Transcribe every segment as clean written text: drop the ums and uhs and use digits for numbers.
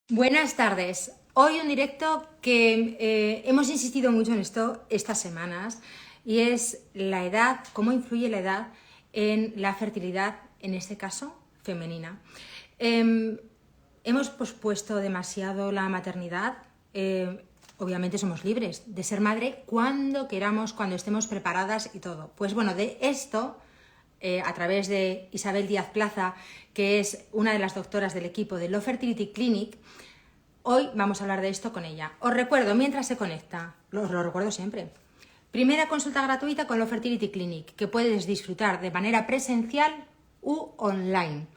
Buenas tardes. Hoy un directo que hemos insistido mucho en esto estas semanas y es la edad, cómo influye la edad en la fertilidad, en este caso femenina. Hemos pospuesto demasiado la maternidad. Obviamente somos libres de ser madre cuando queramos, cuando estemos preparadas y todo. Pues bueno, de esto a través de Isabel Díaz Plaza, que es una de las doctoras del equipo de Love Fertility Clinic. Hoy vamos a hablar de esto con ella. Os recuerdo, mientras se conecta, os lo recuerdo siempre, primera consulta gratuita con Love Fertility Clinic, que puedes disfrutar de manera presencial u online.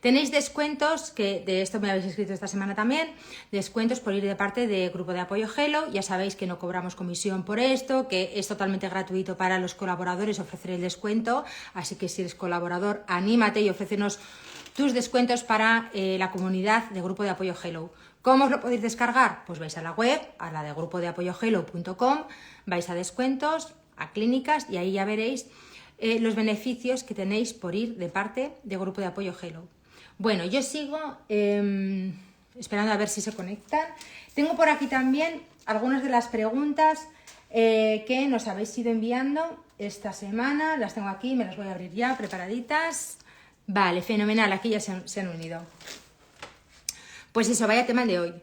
Tenéis descuentos, que de esto me habéis escrito esta semana también, descuentos por ir de parte de Grupo de Apoyo Hello. Ya sabéis que no cobramos comisión por esto, que es totalmente gratuito para los colaboradores ofrecer el descuento, así que si eres colaborador, anímate y ofrécenos tus descuentos para la comunidad de Grupo de Apoyo Hello. ¿Cómo os lo podéis descargar? Pues vais a la web, a la de grupodeapoyohello.com, vais a descuentos, a clínicas y ahí ya veréis los beneficios que tenéis por ir de parte de Grupo de Apoyo Hello. Bueno, yo sigo esperando a ver si se conectan. Tengo por aquí también algunas de las preguntas que nos habéis ido enviando esta semana. Las tengo aquí, me las voy a abrir ya, preparaditas. Vale, fenomenal, aquí ya se han unido. Pues eso, vaya tema de hoy.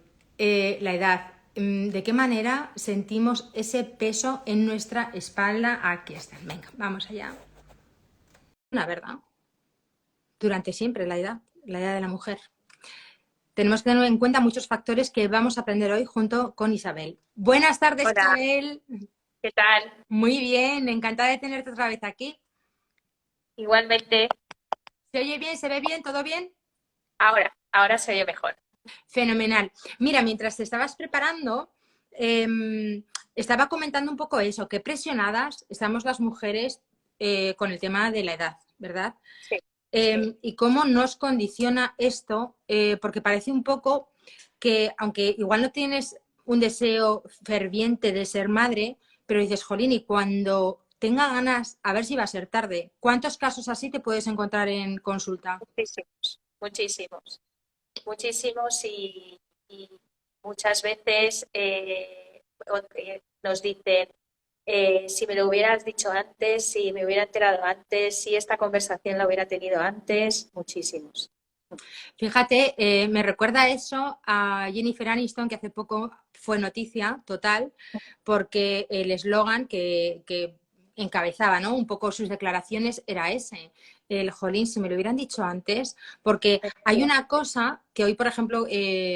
La edad. ¿De qué manera sentimos ese peso en nuestra espalda? Aquí están. Venga, vamos allá. Una verdad. Durante siempre la edad de la mujer. Tenemos que tener en cuenta muchos factores que vamos a aprender hoy junto con Isabel. Buenas tardes, Hola, Isabel. ¿qué tal? Muy bien, encantada de tenerte otra vez aquí. Igualmente, ¿Se oye bien? ¿Se ve bien? ¿Todo bien? ahora se oye mejor. Fenomenal. Mira, mientras te estabas preparando, estaba comentando un poco eso, que presionadas estamos las mujeres con el tema de la edad, ¿verdad? Sí, sí. Y cómo nos condiciona esto, porque parece un poco que, aunque igual no tienes un deseo ferviente de ser madre, pero dices, jolín, y cuando tenga ganas, a ver si va a ser tarde. ¿Cuántos casos así te puedes encontrar en consulta? Muchísimos, muchísimos, muchísimos y muchas veces nos dicen, si me lo hubieras dicho antes, si me hubiera enterado antes, si esta conversación la hubiera tenido antes, muchísimos. Fíjate, me recuerda eso a Jennifer Aniston, que hace poco fue noticia total, porque el eslogan que encabezaba, ¿no?, un poco sus declaraciones era ese, el jolín, si me lo hubieran dicho antes, porque hay una cosa que hoy, por ejemplo,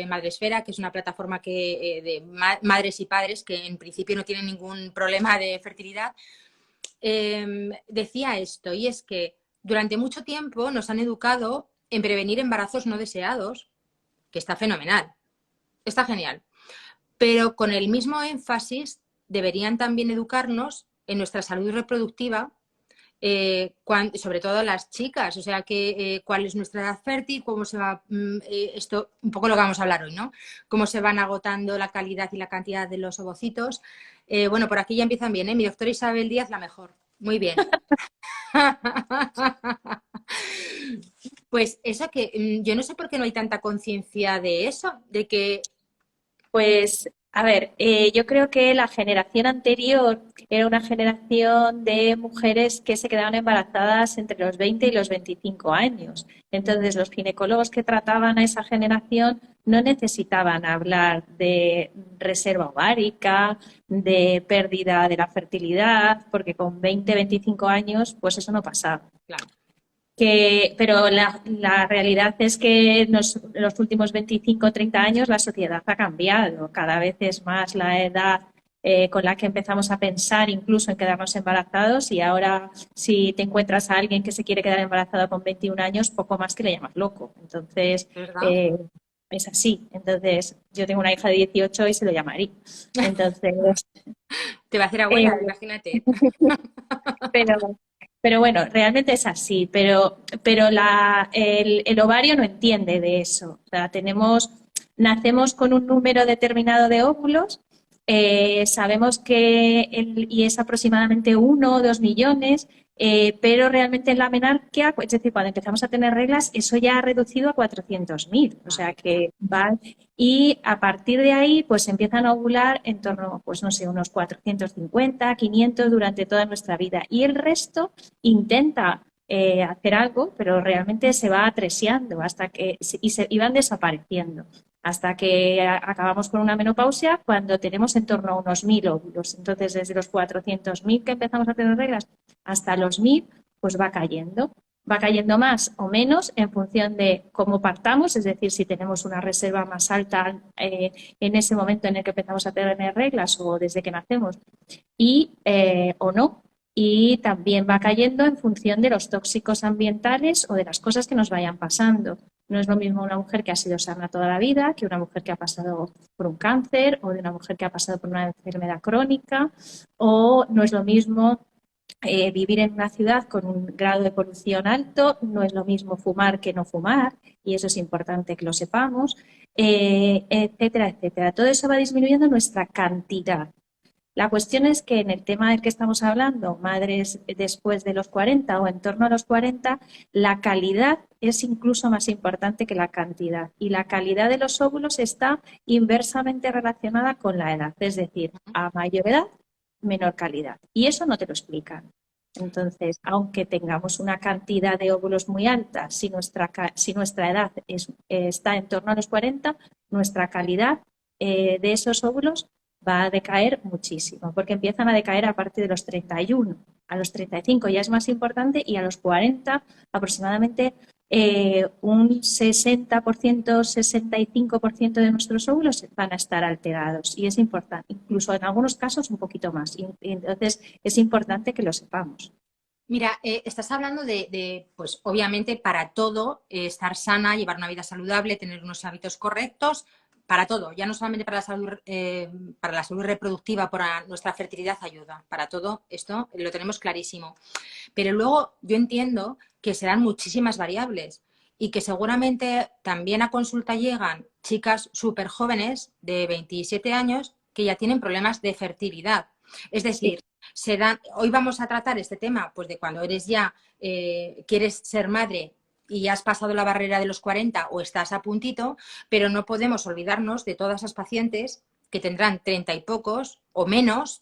Madresfera, que es una plataforma de madres y padres que en principio no tienen ningún problema de fertilidad, decía esto, y es que durante mucho tiempo nos han educado en prevenir embarazos no deseados, que está fenomenal, está genial, pero con el mismo énfasis deberían también educarnos en nuestra salud reproductiva, sobre todo las chicas, o sea, cuál es nuestra edad fértil, cómo se va, esto, un poco lo que vamos a hablar hoy, ¿no? Cómo se van agotando la calidad y la cantidad de los ovocitos. Bueno, por aquí ya empiezan bien, ¿eh? Mi doctora Isabel Díaz, la mejor. Muy bien. Pues eso que yo no sé por qué no hay tanta conciencia de eso, de que Pues, a ver, yo creo que la generación anterior era una generación de mujeres que se quedaban embarazadas entre los 20 y los 25 años. Entonces, los ginecólogos que trataban a esa generación no necesitaban hablar de reserva ovárica, de pérdida de la fertilidad, porque con 20, 25 años, pues eso no pasaba. claro. Pero la realidad es que en los últimos 25 o 30 años la sociedad ha cambiado. Cada vez es más la edad con la que empezamos a pensar incluso en quedarnos embarazados y ahora si te encuentras a alguien que se quiere quedar embarazado con 21 años, poco más que le llamas loco. Entonces, ¿Verdad? eh, es así. Entonces, yo tengo una hija de 18 y se lo llamaría. Entonces, Te va a hacer eh, abuela, imagínate. pero, pero bueno, realmente es así, pero el ovario no entiende de eso. O sea, nacemos con un número determinado de óvulos, sabemos y es aproximadamente 1 o 2 millones, Pero realmente en la menarquia, es decir, cuando empezamos a tener reglas, eso ya ha reducido a 400.000. O sea que va. Y a partir de ahí, pues empiezan a ovular en torno, pues no sé, unos 450, 500 durante toda nuestra vida. Y el resto intenta hacer algo, pero realmente se va atreseando hasta que y van desapareciendo hasta que acabamos con una menopausia cuando tenemos en torno a unos 1.000 óvulos. Entonces, desde los 400.000 que empezamos a tener reglas hasta los 1.000, pues va cayendo. Va cayendo más o menos en función de cómo partamos, es decir, si tenemos una reserva más alta en ese momento en el que empezamos a tener reglas o desde que nacemos o no. Y también va cayendo en función de los tóxicos ambientales o de las cosas que nos vayan pasando. No es lo mismo una mujer que ha sido sana toda la vida que una mujer que ha pasado por un cáncer o de una mujer que ha pasado por una enfermedad crónica, o no es lo mismo vivir en una ciudad con un grado de polución alto, no es lo mismo fumar que no fumar, y eso es importante que lo sepamos, etcétera, etcétera. Todo eso va disminuyendo nuestra cantidad. La cuestión es que en el tema del que estamos hablando, madres después de los 40 o en torno a los 40, la calidad es incluso más importante que la cantidad. Y la calidad de los óvulos está inversamente relacionada con la edad. Es decir, a mayor edad, menor calidad. Y eso no te lo explican. Entonces, aunque tengamos una cantidad de óvulos muy alta, si nuestra edad está en torno a los 40, nuestra calidad de esos óvulos va a decaer muchísimo, porque empiezan a decaer a partir de los 31. A los 35 ya es más importante y a los 40 aproximadamente un 60%, 65% de nuestros óvulos van a estar alterados y es importante, incluso en algunos casos un poquito más. Y entonces es importante que lo sepamos. Mira, estás hablando pues obviamente para todo, estar sana, llevar una vida saludable, tener unos hábitos correctos, para todo, ya no solamente para la salud reproductiva, para nuestra fertilidad ayuda, para todo esto lo tenemos clarísimo. Pero luego yo entiendo que serán muchísimas variables y que seguramente también a consulta llegan chicas súper jóvenes de 27 años que ya tienen problemas de fertilidad. Es decir, hoy vamos a tratar este tema pues de cuando eres ya, quieres ser madre y has pasado la barrera de los 40 o estás a puntito, pero no podemos olvidarnos de todas esas pacientes que tendrán 30 y pocos o menos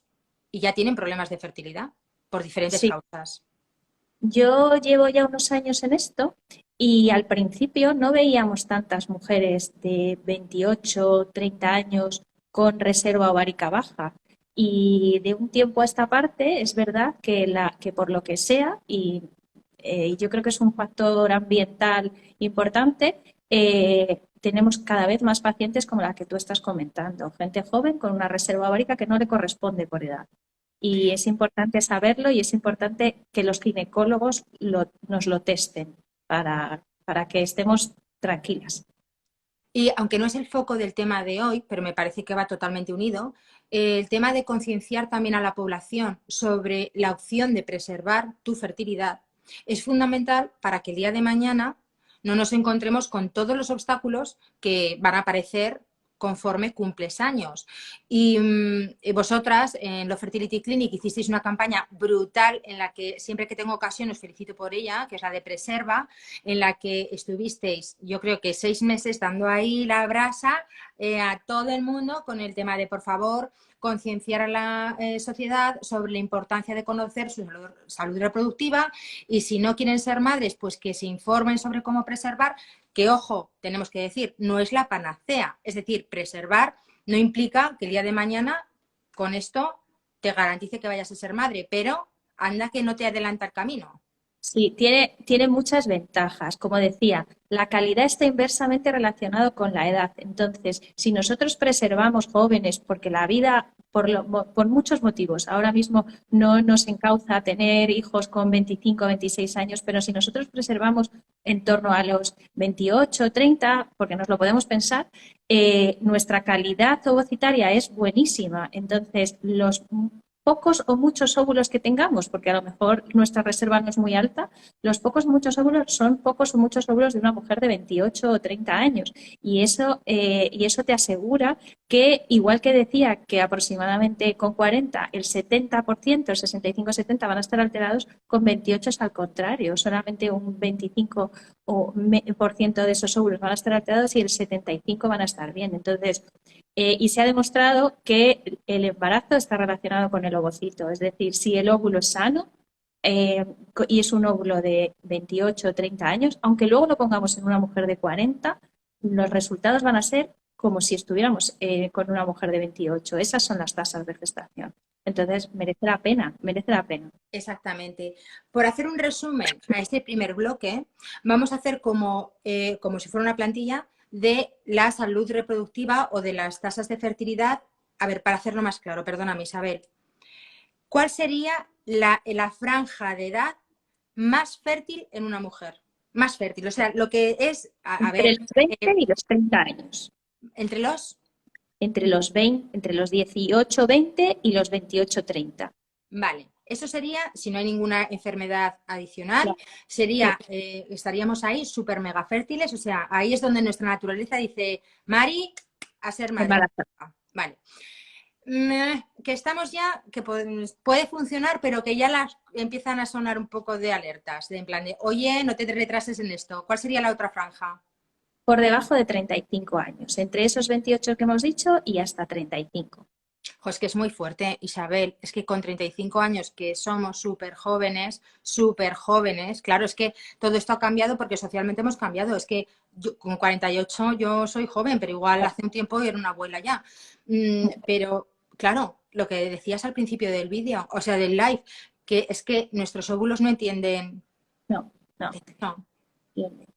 y ya tienen problemas de fertilidad por diferentes causas. Yo llevo ya unos años en esto y al principio no veíamos tantas mujeres de 28, 30 años con reserva ovárica baja. Y de un tiempo a esta parte es verdad que por lo que sea, y yo creo que es un factor ambiental importante, tenemos cada vez más pacientes como la que tú estás comentando, gente joven con una reserva ovárica que no le corresponde por edad. Y es importante saberlo y es importante que los ginecólogos nos lo testen para que estemos tranquilas. Y aunque no es el foco del tema de hoy, pero me parece que va totalmente unido, el tema de concienciar también a la población sobre la opción de preservar tu fertilidad es fundamental para que el día de mañana no nos encontremos con todos los obstáculos que van a aparecer conforme cumples años. Y vosotras en Lo Fertility Clinic hicisteis una campaña brutal en la que siempre que tengo ocasión os felicito por ella, que es la de Preserva, en la que estuvisteis, yo creo que 6 meses dando ahí la brasa a todo el mundo con el tema de, por favor, concienciar a la sociedad sobre la importancia de conocer su salud reproductiva y si no quieren ser madres, pues que se informen sobre cómo preservar, que ojo, tenemos que decir, no es la panacea, es decir, preservar no implica que el día de mañana con esto te garantice que vayas a ser madre, pero anda que no te adelanta el camino. Sí, tiene muchas ventajas. Como decía, la calidad está inversamente relacionada con la edad. Entonces, si nosotros preservamos jóvenes, porque la vida, por muchos motivos, ahora mismo no nos encauza a tener hijos con 25 o 26 años, pero si nosotros preservamos en torno a los 28, 30, porque nos lo podemos pensar, nuestra calidad ovocitaria es buenísima. Entonces, los pocos o muchos óvulos que tengamos, porque a lo mejor nuestra reserva no es muy alta, los pocos o muchos óvulos son pocos o muchos óvulos de una mujer de 28 o 30 años. Y eso te asegura que, igual que decía que aproximadamente con 40 el 70%, el 65-70 van a estar alterados, con 28 es al contrario, solamente un 25 por ciento de esos óvulos van a estar alterados y el 75 van a estar bien. Entonces, y se ha demostrado que el embarazo está relacionado con el ovocito, es decir, si el óvulo es sano y es un óvulo de 28 o 30 años, aunque luego lo pongamos en una mujer de 40, los resultados van a ser como si estuviéramos con una mujer de 28. Esas son las tasas de gestación. Entonces, merece la pena, merece la pena. Exactamente. Por hacer un resumen a este primer bloque, vamos a hacer como si fuera una plantilla de la salud reproductiva o de las tasas de fertilidad. A ver, para hacerlo más claro, perdóname, Isabel. ¿Cuál sería la franja de edad más fértil en una mujer? Más fértil, o sea, lo que es, a Entre ver, los 20 y los 30 años. entre los... Entre los 18, 20 y los 28, 30. Vale, eso sería, si no hay ninguna enfermedad adicional, Claro. Sí, sería, estaríamos ahí súper mega fértiles, o sea, ahí es donde nuestra naturaleza dice, Mari, a ser madre. embarazada. Vale. Que estamos ya, que puede funcionar, pero que ya las empiezan a sonar un poco de alertas, de en plan de, oye, no te retrases en esto. ¿Cuál sería la otra franja? Por debajo de 35 años, entre esos 28 que hemos dicho y hasta 35. Jo, es que es muy fuerte, Isabel. Es que con 35 años, que somos súper jóvenes, claro, es que todo esto ha cambiado porque socialmente hemos cambiado. Es que yo, con 48 yo soy joven, pero igual hace un tiempo era una abuela ya. Pero, claro, lo que decías al principio del vídeo, o sea, del live, que es que nuestros óvulos no entienden No, no. eso.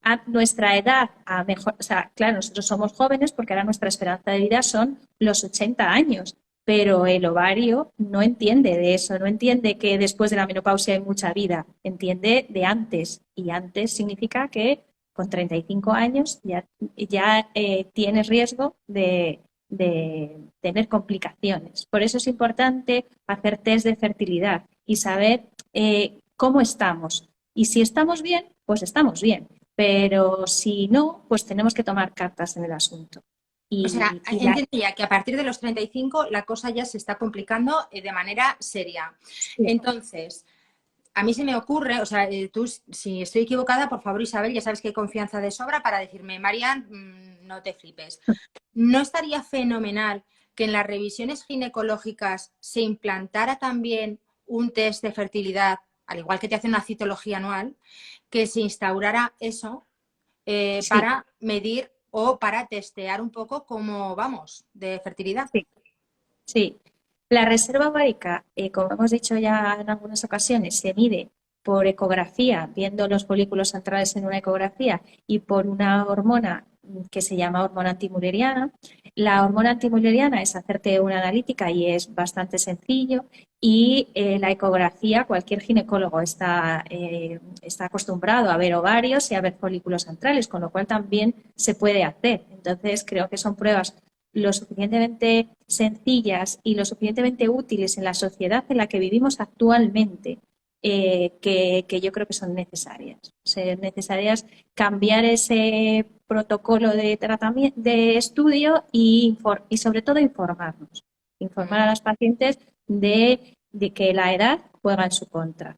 A nuestra edad, a mejor, o sea, claro, nosotros somos jóvenes porque ahora nuestra esperanza de vida son los 80 años, pero el ovario no entiende de eso, no entiende que después de la menopausia hay mucha vida, entiende de antes, y antes significa que con 35 años ya tienes riesgo de tener complicaciones. Por eso es importante hacer test de fertilidad y saber cómo estamos. Y si estamos bien, pues estamos bien. Pero si no, pues tenemos que tomar cartas en el asunto. O sea, Y entiendo ya que a partir de los 35 la cosa ya se está complicando de manera seria. sí, Entonces, a mí se me ocurre, o sea, tú, si estoy equivocada, por favor, Isabel, ya sabes que hay confianza de sobra para decirme, Marian, no te flipes. ¿No estaría fenomenal que en las revisiones ginecológicas se implantara también un test de fertilidad, al igual que te hacen una citología anual, que se instaurara eso sí, para medir o para testear un poco cómo vamos de fertilidad? sí, sí. La reserva ovárica, como hemos dicho ya en algunas ocasiones, se mide por ecografía, viendo los folículos centrales en una ecografía y por una hormona que se llama hormona antimuleriana. La hormona antimuleriana es hacerte una analítica y es bastante sencillo. Y la ecografía, cualquier ginecólogo está acostumbrado a ver ovarios y a ver folículos centrales, con lo cual también se puede hacer. Entonces, creo que son pruebas lo suficientemente sencillas y lo suficientemente útiles en la sociedad en la que vivimos actualmente, que yo creo que son necesarias. Son necesarias cambiar ese protocolo de tratamiento, de estudio y sobre todo informarnos. Informar a las pacientes de que la edad juega en su contra.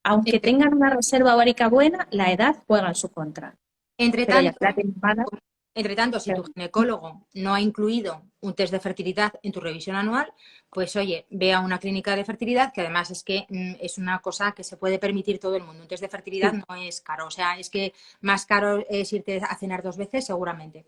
Aunque Entre, tengan una reserva ovárica buena, la edad juega en su contra. entre Pero ya tanto, que la tienen mala, Entre tanto, si tu ginecólogo no ha incluido un test de fertilidad en tu revisión anual, pues oye, ve a una clínica de fertilidad, que además es que es una cosa que se puede permitir todo el mundo. Un test de fertilidad sí, no es caro, o sea, es que más caro es irte a cenar 2 veces seguramente.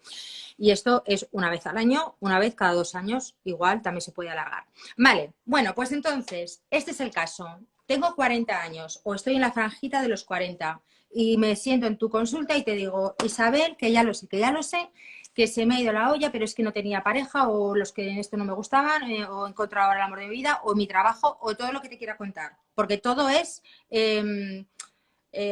Y esto es una vez al año, una vez cada 2 años, igual también se puede alargar. Vale, bueno, pues entonces, este es el caso. Tengo 40 años o estoy en la franjita de los 40 y me siento en tu consulta y te digo, Isabel, que ya lo sé, que se me ha ido la olla, pero es que no tenía pareja o los que en esto no me gustaban o he encontrado ahora el amor de mi vida o mi trabajo o todo lo que te quiera contar. Porque todo es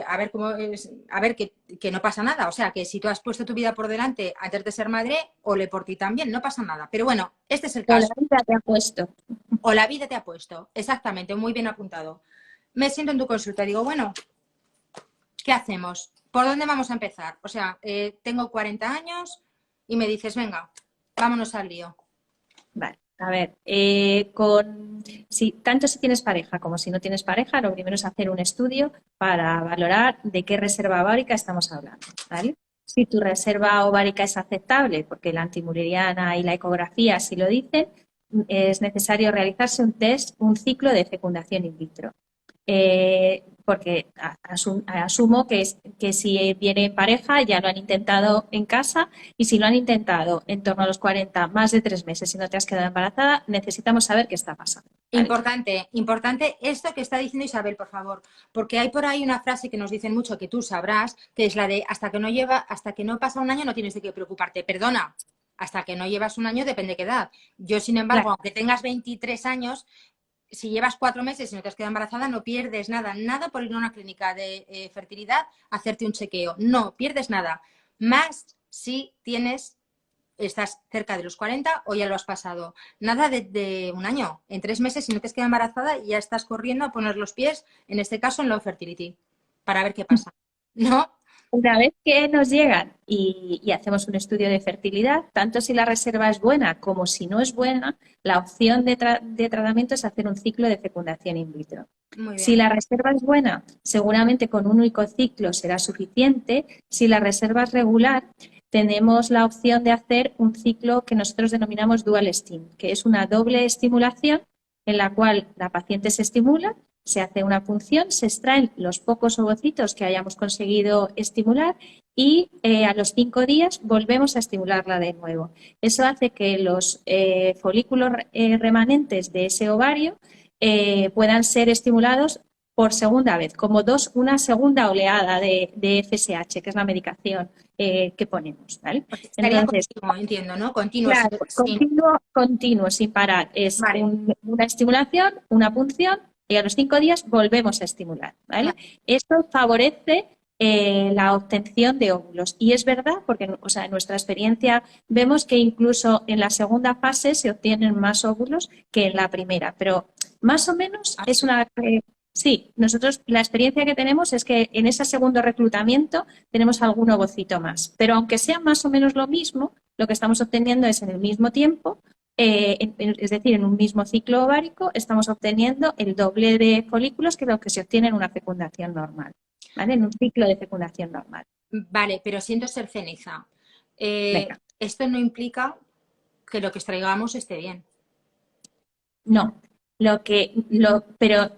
a ver cómo es, a ver que no pasa nada. O sea, que si tú has puesto tu vida por delante antes de ser madre, ole por ti también, no pasa nada. Pero bueno, este es el O la caso. vida te ha puesto. O la vida te ha puesto. Exactamente, muy bien apuntado. Me siento en tu consulta y digo, bueno, ¿qué hacemos? ¿Por dónde vamos a empezar? O sea, tengo 40 años y me dices, venga, vámonos al lío. Vale, a ver, tanto si tienes pareja como si no tienes pareja, lo primero es hacer un estudio para valorar de qué reserva ovárica estamos hablando, ¿vale? Si tu reserva ovárica es aceptable, porque la antimureriana y la ecografía así lo dicen, es necesario realizarse un test, un ciclo de fecundación in vitro. Porque asumo que si viene en pareja ya lo han intentado en casa y si lo han intentado en torno a los 40, más de 3 meses y no te has quedado embarazada, necesitamos saber qué está pasando. ¿Vale? Importante, importante esto que está diciendo Isabel, por favor, porque hay por ahí una frase que nos dicen mucho que tú sabrás, que es la de hasta que no pasa un año no tienes de qué preocuparte. Perdona, hasta que no llevas un año depende qué edad. Yo, sin embargo, Claro. aunque tengas 23 años, si llevas 4 meses y no te has quedado embarazada, no pierdes nada, nada por ir a una clínica de fertilidad a hacerte un chequeo. No pierdes nada. Más si estás cerca de los 40 o ya lo has pasado. Nada de un año. En 3 meses, si no te has quedado embarazada, ya estás corriendo a poner los pies, en este caso en Low Fertility, para ver qué pasa. ¿No? Una vez que nos llegan y hacemos un estudio de fertilidad, tanto si la reserva es buena como si no es buena, la opción de tratamiento es hacer un ciclo de fecundación in vitro. Muy Si bien. la reserva es buena, seguramente con un único ciclo será suficiente. Si la reserva es regular, tenemos la opción de hacer un ciclo que nosotros denominamos dual stim, que es una doble estimulación en la cual la paciente se estimula, se hace una punción, se extraen los pocos ovocitos que hayamos conseguido estimular y a los 5 días volvemos a estimularla de nuevo. Eso hace que los folículos remanentes de ese ovario puedan ser estimulados por segunda vez, como una segunda oleada de FSH, que es la medicación que ponemos, ¿vale? Porque estaría Entonces, continuo, entiendo, ¿no? Continuo, claro, sin... continuo, sin parar. Es Vale, una estimulación, una punción y a los 5 días volvemos a estimular, ¿vale? vale. Esto favorece la obtención de óvulos. Y es verdad, porque o sea, en nuestra experiencia vemos que incluso en la segunda fase se obtienen más óvulos que en la primera, pero más o menos es Así. una... sí, nosotros la experiencia que tenemos es que en ese segundo reclutamiento tenemos algún ovocito más, pero aunque sea más o menos lo mismo, lo que estamos obteniendo es en el mismo tiempo, es decir, en un mismo ciclo ovárico, estamos obteniendo el doble de folículos que lo que se obtiene en una fecundación normal, ¿vale? En un ciclo de fecundación normal. Vale, pero siento ser ceniza. Venga, Esto no implica que lo que extraigamos esté bien. no. Pero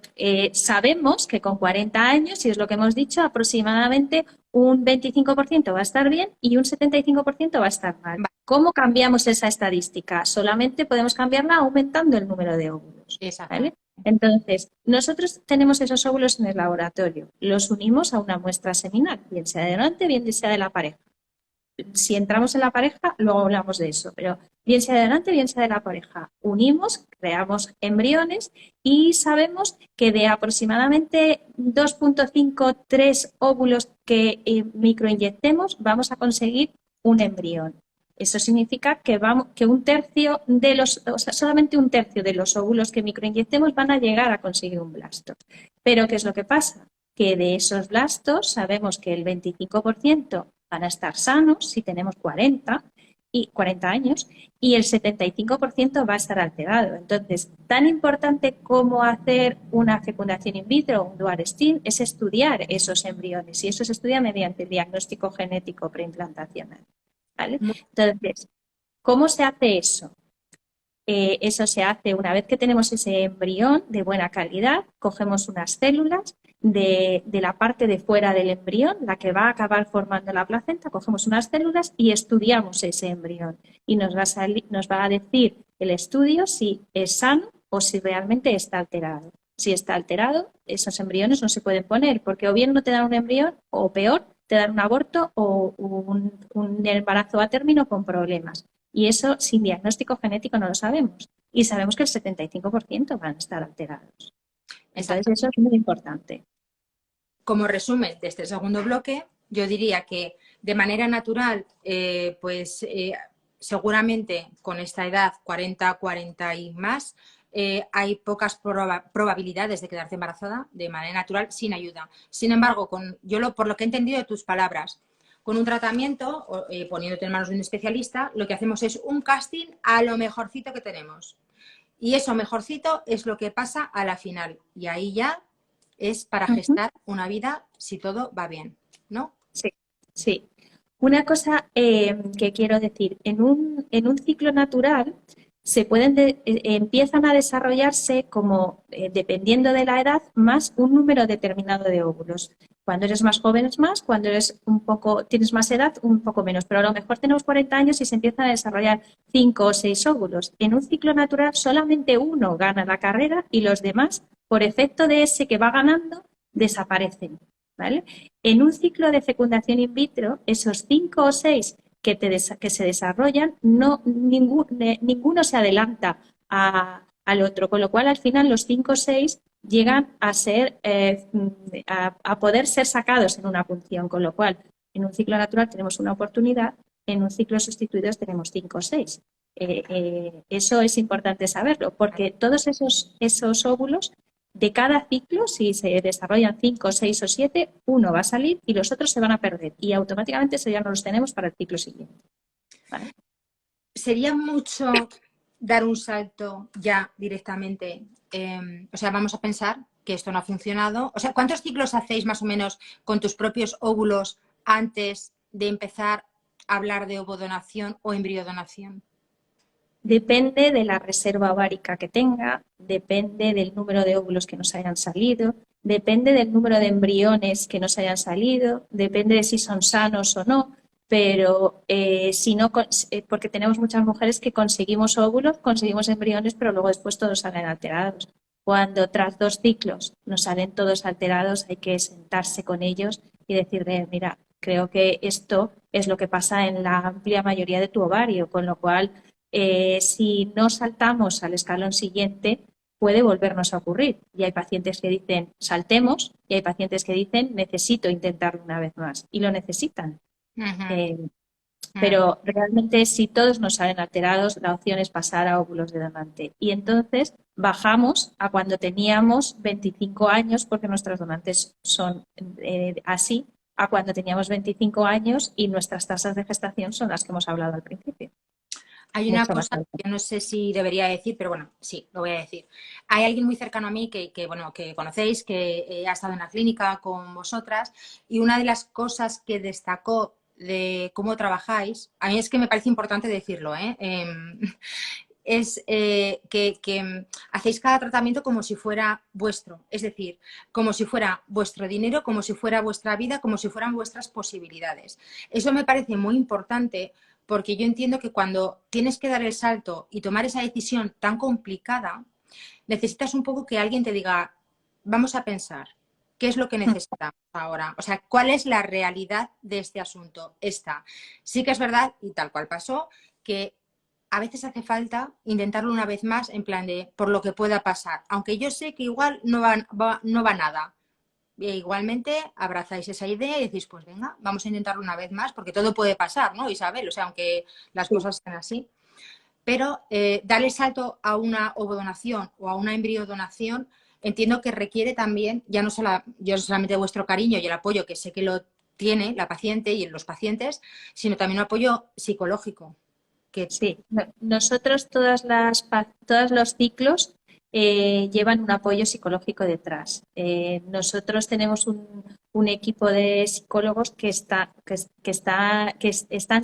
sabemos que con 40 años, y es lo que hemos dicho, aproximadamente un 25% va a estar bien y un 75% va a estar mal. Vale, ¿Cómo cambiamos esa estadística? Solamente podemos cambiarla aumentando el número de óvulos, ¿vale? exactamente. Entonces, nosotros tenemos esos óvulos en el laboratorio, los unimos a una muestra seminal, bien sea de donante, bien sea de la pareja. Si entramos en la pareja, luego hablamos de eso, pero bien sea de delante, bien sea de la pareja, unimos, creamos embriones y sabemos que de aproximadamente 2,5-3 óvulos que microinyectemos vamos a conseguir un embrión. Eso significa que un tercio de o sea, solamente un tercio de los óvulos que microinyectemos van a llegar a conseguir un blasto. Pero ¿qué es lo que pasa? Que de esos blastos sabemos que el 25% van a estar sanos si tenemos 40 años y el 75% va a estar alterado. Entonces, tan importante como hacer una fecundación in vitro o un dual stim es estudiar esos embriones y eso se estudia mediante el diagnóstico genético preimplantacional, ¿vale? Entonces, ¿cómo se hace eso? Eso se hace una vez que tenemos ese embrión de buena calidad, cogemos unas células de la parte de fuera del embrión, la que va a acabar formando la placenta, cogemos unas células y estudiamos ese embrión. Y nos va a decir el estudio si es sano o si realmente está alterado. Si está alterado, esos embriones no se pueden poner porque o bien no te dan un embrión o peor, te dan un aborto o un embarazo a término con problemas. Y eso sin diagnóstico genético no lo sabemos. Y sabemos que el 75% van a estar alterados. Entonces Exacto. eso es muy importante. como resumen de este segundo bloque, yo diría que de manera natural, seguramente con esta edad, 40, 40 y más, hay pocas probabilidades de quedarte embarazada de manera natural sin ayuda. Sin embargo, por lo que he entendido de tus palabras, con un tratamiento, poniéndote en manos de un especialista, lo que hacemos es un casting a lo mejorcito que tenemos. Y eso mejorcito es lo que pasa a la final. Y ahí ya es para Ujú. gestar una vida si todo va bien, ¿no? Sí, sí. Una cosa que quiero decir, en un ciclo natural empiezan a desarrollarse como, dependiendo de la edad, más un número determinado de óvulos. Cuando eres más joven es más, cuando tienes más edad, un poco menos. Pero a lo mejor tenemos 40 años y se empiezan a desarrollar 5 o 6 óvulos. En un ciclo natural solamente uno gana la carrera y los demás, por efecto de ese que va ganando, desaparecen. ¿Vale? En un ciclo de fecundación in vitro, esos 5 o 6 que se desarrollan, ninguno se adelanta al otro, con lo cual al final los 5 o 6 llegan a a poder ser sacados en una punción, con lo cual en un ciclo natural tenemos una oportunidad, en un ciclo de sustituidos tenemos 5 o 6. Eso es importante saberlo, porque todos esos óvulos de cada ciclo, si se desarrollan 5, 6 o 7, uno va a salir y los otros se van a perder y automáticamente eso ya no los tenemos para el ciclo siguiente. ¿Vale? Sería mucho dar un salto ya directamente. O sea, vamos a pensar que esto no ha funcionado. O sea, ¿cuántos ciclos hacéis más o menos con tus propios óvulos antes de empezar a hablar de ovodonación o embriodonación? Depende de la reserva ovárica que tenga, depende del número de óvulos que nos hayan salido, depende del número de embriones que nos hayan salido, depende de si son sanos o no, pero si no, porque tenemos muchas mujeres que conseguimos óvulos, conseguimos embriones, pero luego después todos salen alterados. Cuando tras 2 ciclos nos salen todos alterados, hay que sentarse con ellos y decirle, mira, creo que esto es lo que pasa en la amplia mayoría de tu ovario, con lo cual si no saltamos al escalón siguiente, puede volvernos a ocurrir. Y hay pacientes que dicen saltemos y hay pacientes que dicen necesito intentarlo una vez más y lo necesitan. Ujú, Eh, ujú. pero realmente si todos nos salen alterados, la opción es pasar a óvulos de donante. Y entonces bajamos a cuando teníamos 25 años, porque nuestros donantes son así, a cuando teníamos 25 años y nuestras tasas de gestación son las que hemos hablado al principio. Hay una Mucho más cosa alto. que no sé si debería decir, pero bueno, sí, lo voy a decir. Hay alguien muy cercano a mí bueno, que conocéis, que ha estado en la clínica con vosotras, y una de las cosas que destacó de cómo trabajáis, a mí es que me parece importante decirlo, es que hacéis cada tratamiento como si fuera vuestro, es decir, como si fuera vuestro dinero, como si fuera vuestra vida, como si fueran vuestras posibilidades. Eso me parece muy importante porque yo entiendo que cuando tienes que dar el salto y tomar esa decisión tan complicada, necesitas un poco que alguien te diga, vamos a pensar, ¿qué es lo que necesitamos ahora? O sea, ¿cuál es la realidad de este asunto? Esta. Sí que es verdad, y tal cual pasó, que a veces hace falta intentarlo una vez más en plan de por lo que pueda pasar. Aunque yo sé que igual no va nada. Igualmente abrazáis esa idea y decís, pues venga, vamos a intentarlo una vez más, porque todo puede pasar, ¿no, Isabel? O sea, aunque las Sí. cosas estén así. Pero dar el salto a una ovodonación o a una embriodonación entiendo que requiere también, ya no solamente vuestro cariño y el apoyo que sé que lo tiene la paciente y los pacientes, sino también un apoyo psicológico. Que Sí, nosotros todos los ciclos llevan un apoyo psicológico detrás. Nosotros tenemos un equipo de psicólogos que están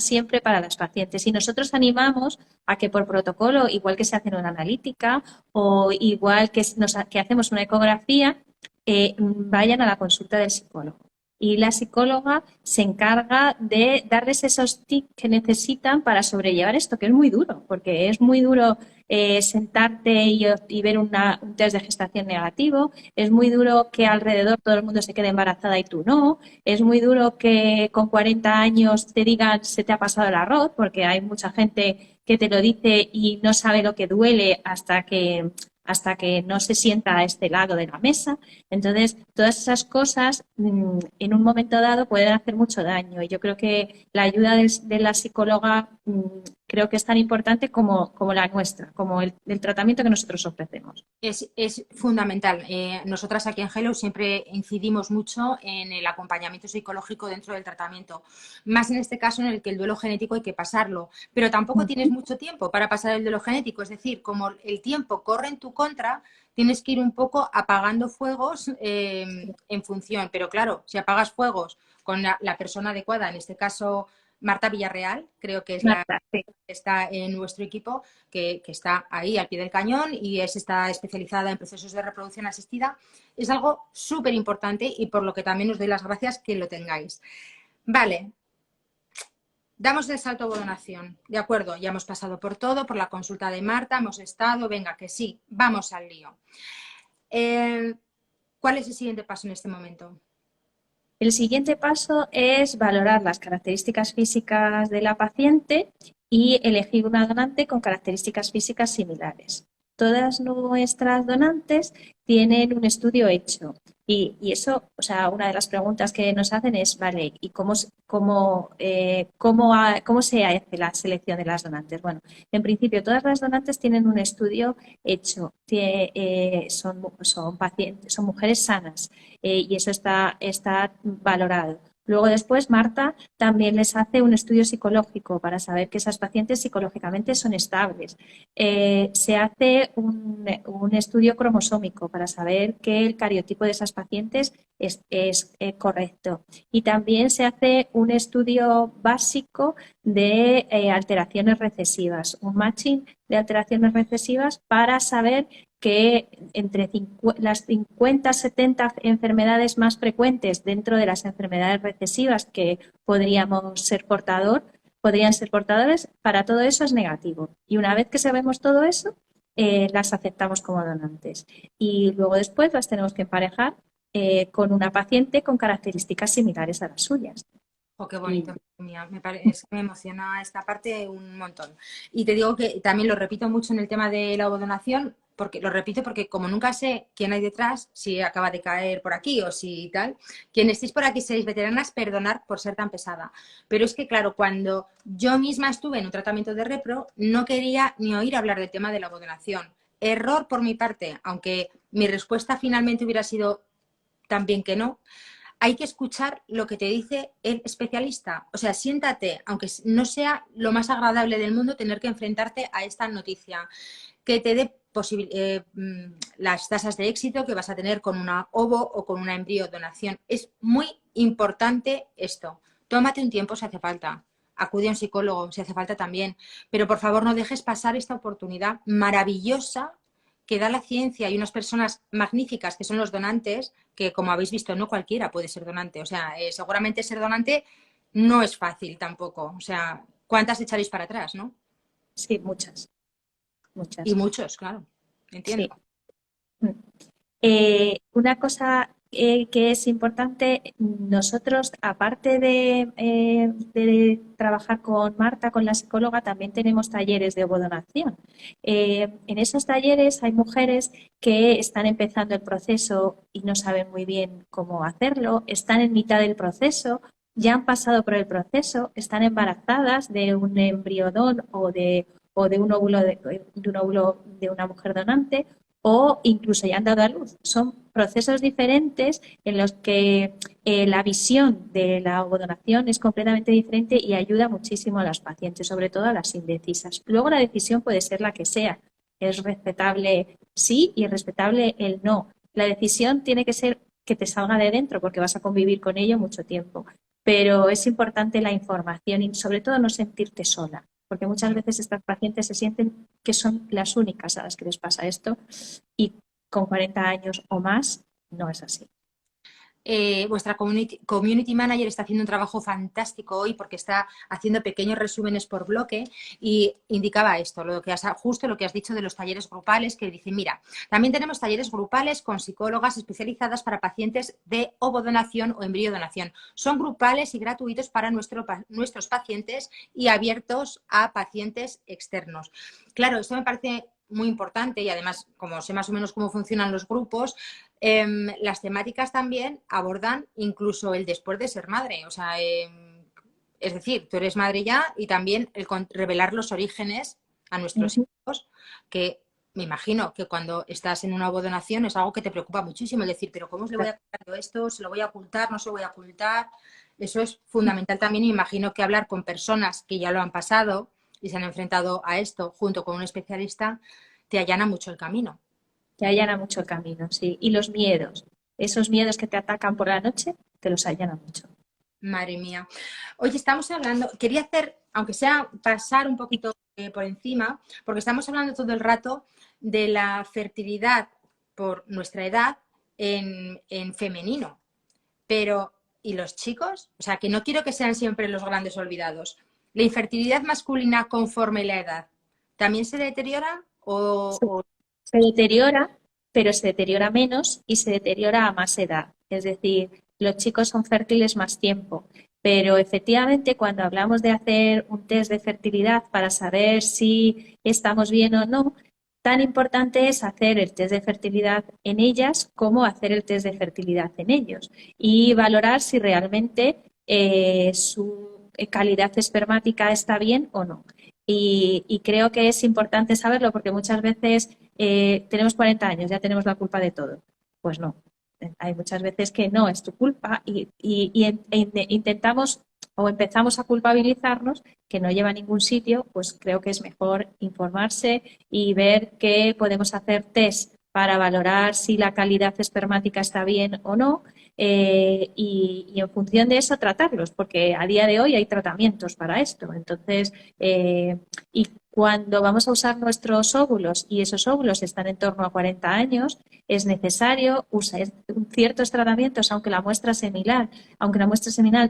siempre para las pacientes y nosotros animamos a que por protocolo, igual que se hace una analítica o igual que hacemos una ecografía, vayan a la consulta del psicólogo y la psicóloga se encarga de darles esos tips que necesitan para sobrellevar esto, que es muy duro, porque es muy duro sentarte y ver un test de gestación negativo, es muy duro que alrededor todo el mundo se quede embarazada y tú no, es muy duro que con 40 años te digan se te ha pasado el arroz, porque hay mucha gente que te lo dice y no sabe lo que duele hasta que no se sienta a este lado de la mesa. Entonces, todas esas cosas en un momento dado pueden hacer mucho daño. Y yo creo que la ayuda de la psicóloga creo que es tan importante como la nuestra, como el tratamiento que nosotros ofrecemos. Es fundamental. Nosotras aquí en Hello siempre incidimos mucho en el acompañamiento psicológico dentro del tratamiento, más en este caso en el que el duelo genético hay que pasarlo, pero tampoco tienes mucho tiempo para pasar el duelo genético, es decir, como el tiempo corre en tu contra, tienes que ir un poco apagando fuegos en función, pero claro, si apagas fuegos con la persona adecuada, en este caso Marta Villarreal, creo que es la Marta, sí. que está en nuestro equipo, que está ahí al pie del cañón y está especializada en procesos de reproducción asistida, es algo súper importante y por lo que también os doy las gracias que lo tengáis. Vale, damos el salto a donación, de acuerdo, ya hemos pasado por todo, por la consulta de Marta, hemos estado, venga, que sí, vamos al lío. ¿Cuál es el siguiente paso en este momento? El siguiente paso es valorar las características físicas de la paciente y elegir una donante con características físicas similares. Todas nuestras donantes tienen un estudio hecho y eso, o sea, una de las preguntas que nos hacen es, vale, ¿y cómo se hace la selección de las donantes? Bueno, en principio todas las donantes tienen un estudio hecho, son pacientes, son mujeres sanas y eso está valorado. Luego después Marta también les hace un estudio psicológico para saber que esas pacientes psicológicamente son estables. Se hace un estudio cromosómico para saber que el cariotipo de esas pacientes es correcto. Y también se hace un estudio básico de alteraciones recesivas, un matching de alteraciones recesivas para saber que entre las 50 70 enfermedades más frecuentes dentro de las enfermedades recesivas que podrían ser portadores, para todo eso es negativo. Y una vez que sabemos todo eso, las aceptamos como donantes. Y luego después las tenemos que emparejar con una paciente con características similares a las suyas. Oh, qué Y bonito, mía. Es que me emociona esta parte un montón. Y te digo que también lo repito mucho en el tema de la ovodonación, porque lo repito porque como nunca sé quién hay detrás, si acaba de caer por aquí o si tal, quien estéis por aquí seáis veteranas, perdonar por ser tan pesada. Pero es que, claro, cuando yo misma estuve en un tratamiento de repro, no quería ni oír hablar del tema de la ovodonación. Error por mi parte, aunque mi respuesta finalmente hubiera sido también que no, hay que escuchar lo que te dice el especialista. O sea, siéntate, aunque no sea lo más agradable del mundo tener que enfrentarte a esta noticia, que te dé las tasas de éxito que vas a tener con una ovo o con una embrión donación. Es muy importante esto. Tómate un tiempo si hace falta. Acude a un psicólogo si hace falta también. Pero por favor no dejes pasar esta oportunidad maravillosa que da la ciencia y unas personas magníficas que son los donantes, que como habéis visto, no cualquiera puede ser donante. O sea, seguramente ser donante no es fácil tampoco. O sea, ¿cuántas echaréis para atrás, no? sí, muchas, Y muchas. muchos, claro. Entiendo. Sí. Una cosa que es importante, nosotros, aparte de trabajar con Marta, con la psicóloga, también tenemos talleres de ovodonación. En esos talleres hay mujeres que están empezando el proceso y no saben muy bien cómo hacerlo, están en mitad del proceso, ya han pasado por el proceso, están embarazadas de un embriodón o de un óvulo de una mujer donante o incluso ya han dado a luz. Son procesos diferentes en los que la visión de la ovodonación es completamente diferente y ayuda muchísimo a las pacientes, sobre todo a las indecisas. Luego la decisión puede ser la que sea. Es respetable sí y es respetable el no. La decisión tiene que ser que te salga de dentro porque vas a convivir con ello mucho tiempo. Pero es importante la información y sobre todo no sentirte sola, porque muchas veces estas pacientes se sienten que son las únicas a las que les pasa esto y con 40 años o más no es así. Vuestra community manager está haciendo un trabajo fantástico hoy porque está haciendo pequeños resúmenes por bloque y indicaba esto, justo lo que has dicho de los talleres grupales, que dice, mira, también tenemos talleres grupales con psicólogas especializadas para pacientes de ovodonación o embriodonación. Son grupales y gratuitos para nuestros pacientes y abiertos a pacientes externos. Claro, esto me parece muy importante y además, como sé más o menos cómo funcionan los grupos, las temáticas también abordan incluso el después de ser madre. O sea, es decir, tú eres madre ya y también revelar los orígenes a nuestros Ujú. hijos, que me imagino que cuando estás en una donación es algo que te preocupa muchísimo, el decir, pero ¿cómo le voy a contar yo esto? ¿Se lo voy a ocultar? ¿No se lo voy a ocultar? Eso es fundamental también y me imagino que hablar con personas que ya lo han pasado y se han enfrentado a esto junto con un especialista te allana mucho el camino. Te allana mucho el camino, sí. Y los miedos, esos miedos que te atacan por la noche, te los allana mucho. Madre mía. Oye, estamos hablando, quería hacer, aunque sea pasar un poquito por encima, porque estamos hablando todo el rato de la fertilidad por nuestra edad en femenino. Pero, ¿y los chicos? O sea, que no quiero que sean siempre los grandes olvidados. ¿La infertilidad masculina conforme la edad también se deteriora Se, o se deteriora, pero se deteriora menos y se deteriora a más edad. Es decir, los chicos son fértiles más tiempo. Pero efectivamente, cuando hablamos de hacer un test de fertilidad para saber si estamos bien o no, tan importante es hacer el test de fertilidad en ellas como hacer el test de fertilidad en ellos y valorar si realmente su calidad espermática está bien o no. Y creo que es importante saberlo porque muchas veces tenemos 40 años, ya tenemos la culpa de todo. Pues no, hay muchas veces que no es tu culpa y intentamos o empezamos a culpabilizarnos que no lleva a ningún sitio, pues creo que es mejor informarse y ver qué podemos hacer test para valorar si la calidad espermática está bien o no y en función de eso tratarlos, porque a día de hoy hay tratamientos para esto. Entonces, y cuando vamos a usar nuestros óvulos y esos óvulos están en torno a 40 años, es necesario usar ciertos tratamientos, aunque la muestra seminal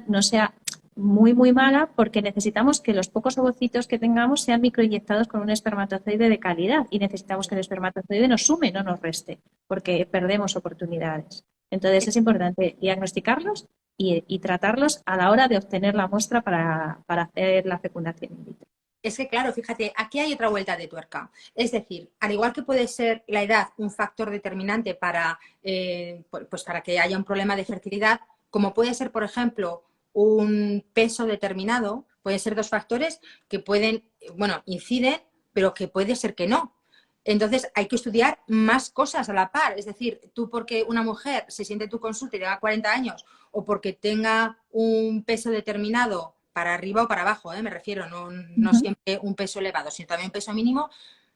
no sea muy mala, porque necesitamos que los pocos ovocitos que tengamos sean microinyectados con un espermatozoide de calidad y necesitamos que el espermatozoide nos sume, no nos reste, porque perdemos oportunidades. Entonces es importante diagnosticarlos y tratarlos a la hora de obtener la muestra para hacer la fecundación in vitro? es que, claro, fíjate, aquí hay otra vuelta de tuerca. Es decir, al igual que puede ser la edad un factor determinante pues para que haya un problema de fertilidad, como puede ser, por ejemplo, un peso determinado, pueden ser dos factores que pueden, bueno, inciden, pero que puede ser que no. Entonces hay que estudiar más cosas a la par. Es decir, tú porque una mujer se siente en tu consulta y tenga 40 años o porque tenga un peso determinado para arriba o para abajo, me refiero, no Ujú. siempre un peso elevado, sino también un peso mínimo,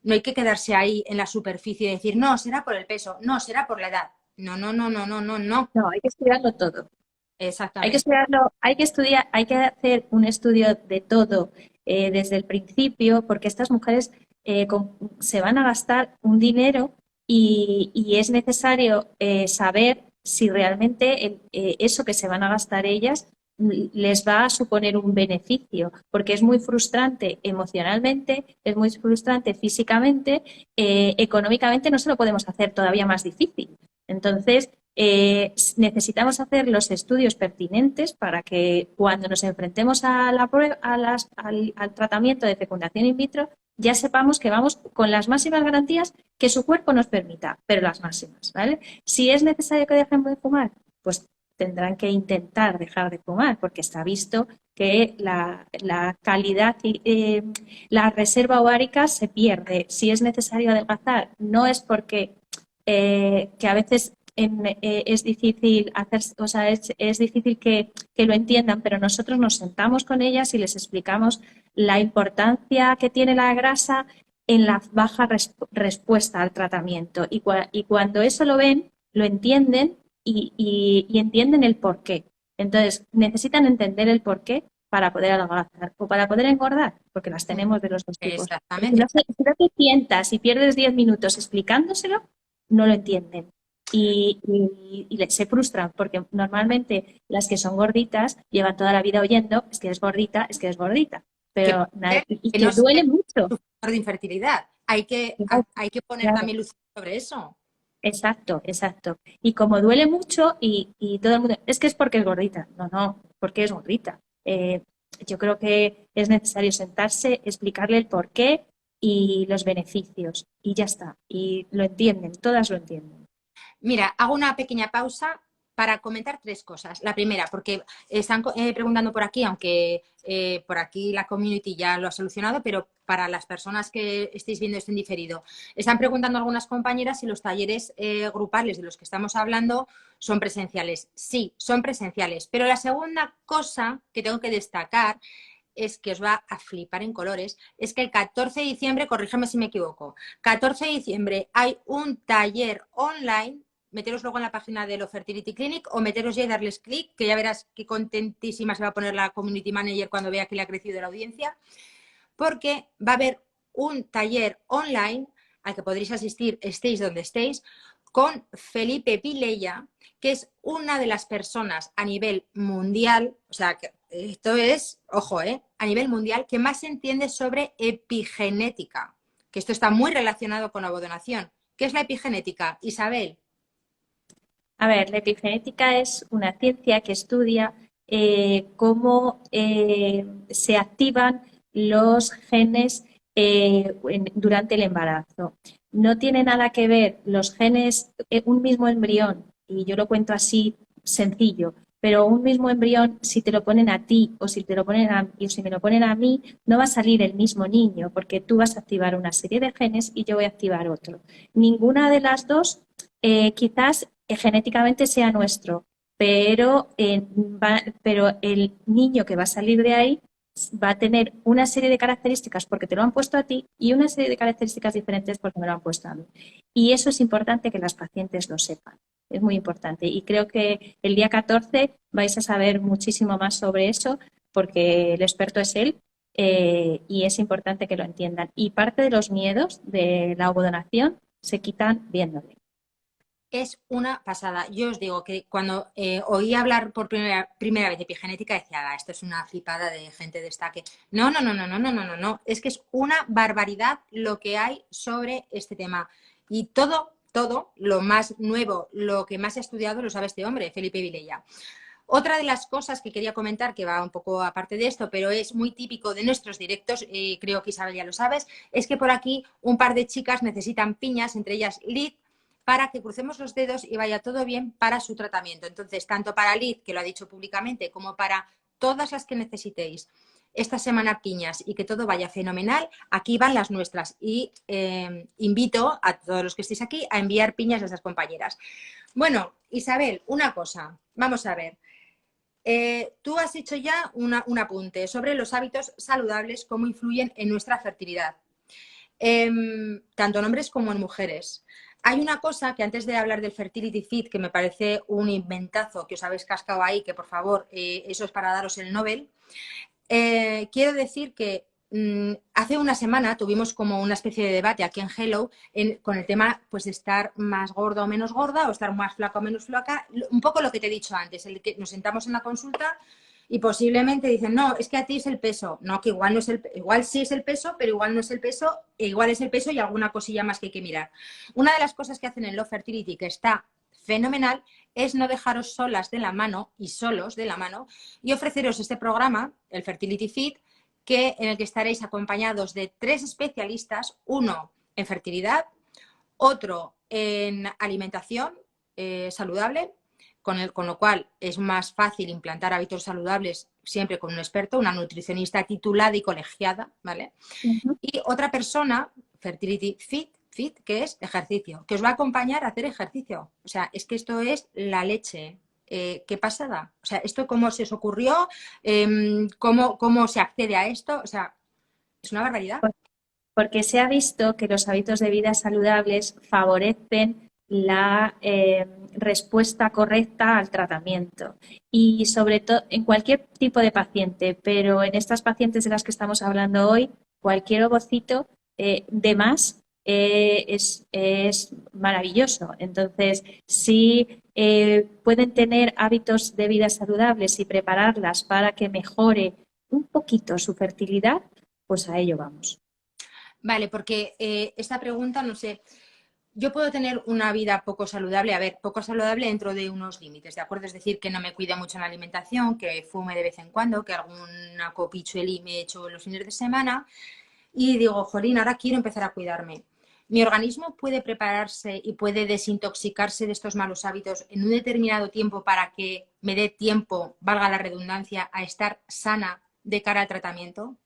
no hay que quedarse ahí en la superficie y decir, no, será por el peso, no, será por la edad. No, no, no, no, no, no, no. No, hay que estudiarlo todo. Hay que Exactamente. estudiarlo, hay que estudiar, hay que hacer un estudio de todo desde el principio, porque estas mujeres se van a gastar un dinero y es necesario saber si realmente eso que se van a gastar ellas les va a suponer un beneficio, porque es muy frustrante emocionalmente, es muy frustrante físicamente, económicamente no se lo podemos hacer todavía más difícil. Entonces, necesitamos hacer los estudios pertinentes para que cuando nos enfrentemos a la prueba, al tratamiento de fecundación in vitro, ya sepamos que vamos con las máximas garantías que su cuerpo nos permita, pero las máximas, ¿vale? Si es necesario que dejen de fumar, pues tendrán que intentar dejar de fumar, porque está visto que la calidad y la reserva ovárica se pierde. Si es necesario adelgazar, no es porque que a veces es difícil hacer, o sea, es difícil que lo entiendan, pero nosotros nos sentamos con ellas y les explicamos la importancia que tiene la grasa en la baja respuesta al tratamiento. Y cuando eso lo ven, lo entienden y entienden el porqué. Entonces, necesitan entender el porqué para poder adelgazar o para poder engordar, porque las tenemos de los dos tipos. Pero Exactamente. si no te sientas y pierdes 10 minutos explicándoselo, no lo entienden. Se frustran porque normalmente las que son gorditas llevan toda la vida oyendo es que es gordita, es que es gordita, Que, pero y que no que sea duele mucho. un factor de infertilidad. Hay que poner Claro, también luz sobre eso. exacto, exacto. Y como duele mucho y todo el mundo, es que es porque es gordita. No, no, porque es gordita. Yo creo que es necesario sentarse, explicarle el por qué y los beneficios. Y ya está. Y lo entienden, todas lo entienden. Mira, hago una pequeña pausa para comentar tres cosas. La primera, porque están preguntando por aquí, aunque por aquí la community ya lo ha solucionado, pero para las personas que estéis viendo esto en diferido, están preguntando algunas compañeras si los talleres grupales de los que estamos hablando son presenciales. Sí, son presenciales. Pero la segunda cosa que tengo que destacar es que os va a flipar en colores, es que el 14 de diciembre, corrígeme si me equivoco, 14 de diciembre hay un taller online. Meteros luego en la página de Love Fertility Clinic o meteros ya y darles clic, que ya verás qué contentísima se va a poner la community manager cuando vea que le ha crecido la audiencia, porque va a haber un taller online al que podréis asistir, estéis donde estéis, con Felipe Vilella, que es una de las personas a nivel mundial, o sea, que esto es, ojo, a nivel mundial, que más se entiende sobre epigenética, que esto está muy relacionado con la ovodonación. ¿Qué es la epigenética, Isabel? A ver, la epigenética es una ciencia que estudia cómo se activan los genes durante el embarazo. No tiene nada que ver los genes, un mismo embrión, y yo lo cuento así sencillo, pero un mismo embrión, si te lo ponen a ti o si te lo ponen o si me lo ponen a mí, no va a salir el mismo niño, porque tú vas a activar una serie de genes y yo voy a activar otro. Ninguna de las dos quizás genéticamente sea nuestro, pero el niño que va a salir de ahí va a tener una serie de características porque te lo han puesto a ti y una serie de características diferentes porque me lo han puesto a mí. Y eso es importante que las pacientes lo sepan. Es muy importante. Y creo que el día 14 vais a saber muchísimo más sobre eso porque el experto es él y es importante que lo entiendan. Y parte de los miedos de la ovodonación se quitan viéndole. Es una pasada. Yo os digo que cuando oí hablar por primera vez de epigenética decía, esto es una flipada de gente de esta que... No, no, no, no, no, no, no, no, no. Es que es una barbaridad lo que hay sobre este tema. Y todo, lo más nuevo, lo que más se ha estudiado lo sabe este hombre, Felipe Vilella. Otra de las cosas que quería comentar, que va un poco aparte de esto, pero es muy típico de nuestros directos, creo que Isabel ya lo sabes, es que por aquí un par de chicas necesitan piñas, entre ellas Liz, para que crucemos los dedos y vaya todo bien para su tratamiento. Entonces, tanto para Liz, que lo ha dicho públicamente, como para todas las que necesitéis esta semana piñas y que todo vaya fenomenal, aquí van las nuestras. Y invito a todos los que estéis aquí a enviar piñas a esas compañeras. Bueno, Isabel, una cosa, vamos a ver. Tú has hecho ya un apunte sobre los hábitos saludables, cómo influyen en nuestra fertilidad, tanto en hombres como en mujeres. Hay una cosa que antes de hablar del Fertility Fit, que me parece un inventazo que os habéis cascado ahí, que por favor, eso es para daros el Nobel, quiero decir que hace una semana tuvimos como una especie de debate aquí en Hello con el tema pues, de estar más gorda o menos gorda o estar más flaca o menos flaca. Un poco lo que te he dicho antes, el que nos sentamos en la consulta y posiblemente dicen, no, es que a ti es el peso. No, que igual no es igual sí es el peso, pero igual no es el peso, e igual es el peso y alguna cosilla más que hay que mirar. Una de las cosas que hacen en Love Fertility, que está fenomenal, es no dejaros solas de la mano y solos de la mano y ofreceros este programa, el Fertility Fit, en el que estaréis acompañados de 3 especialistas, uno en fertilidad, otro en alimentación saludable, con lo cual es más fácil implantar hábitos saludables siempre con un experto, una nutricionista titulada y colegiada, ¿vale? Uh-huh. Y otra persona, Fertility Fit, que es ejercicio, que os va a acompañar a hacer ejercicio. O sea, es que esto es la leche. ¿Qué pasada? O sea, ¿esto cómo se os ocurrió? ¿Cómo se accede a esto? O sea, es una barbaridad. Porque se ha visto que los hábitos de vida saludables favorecen la respuesta correcta al tratamiento y sobre todo en cualquier tipo de paciente, pero en estas pacientes de las que estamos hablando hoy, cualquier ovocito de más es maravilloso. Entonces, si pueden tener hábitos de vida saludables y prepararlas para que mejore un poquito su fertilidad, pues a ello vamos. Vale, porque esta pregunta, no sé, yo puedo tener una vida poco saludable, a ver, poco saludable dentro de unos límites, ¿de acuerdo? Es decir, que no me cuide mucho en la alimentación, que fume de vez en cuando, que alguna copichueli me echo los fines de semana, y digo, jolín, ahora quiero empezar a cuidarme. ¿Mi organismo puede prepararse y puede desintoxicarse de estos malos hábitos en un determinado tiempo para que me dé tiempo, valga la redundancia, a estar sana de cara al tratamiento?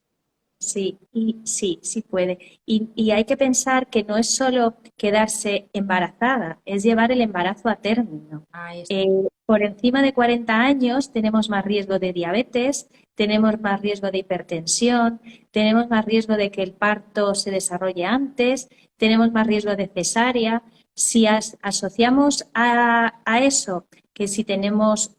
Sí, y sí, sí puede. Y hay que pensar que no es solo quedarse embarazada, es llevar el embarazo a término. Ahí está. Eh, por encima de 40 años tenemos más riesgo de diabetes, tenemos más riesgo de hipertensión, tenemos más riesgo de que el parto se desarrolle antes, tenemos más riesgo de cesárea. Si asociamos a eso que si tenemos,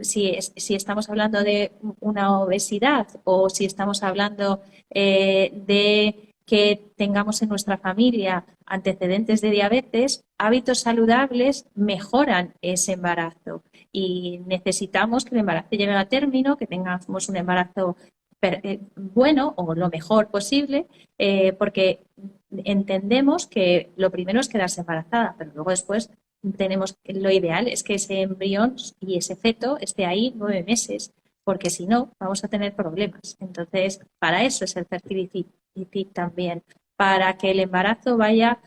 si estamos hablando de una obesidad o si estamos hablando de que tengamos en nuestra familia antecedentes de diabetes, hábitos saludables mejoran ese embarazo y necesitamos que el embarazo llegue a término, que tengamos un embarazo bueno o lo mejor posible, porque entendemos que lo primero es quedarse embarazada, pero luego después tenemos lo ideal es que ese embrión y ese feto esté ahí 9 meses, porque si no vamos a tener problemas. Entonces, para eso es el fertility fit también, para que el embarazo vaya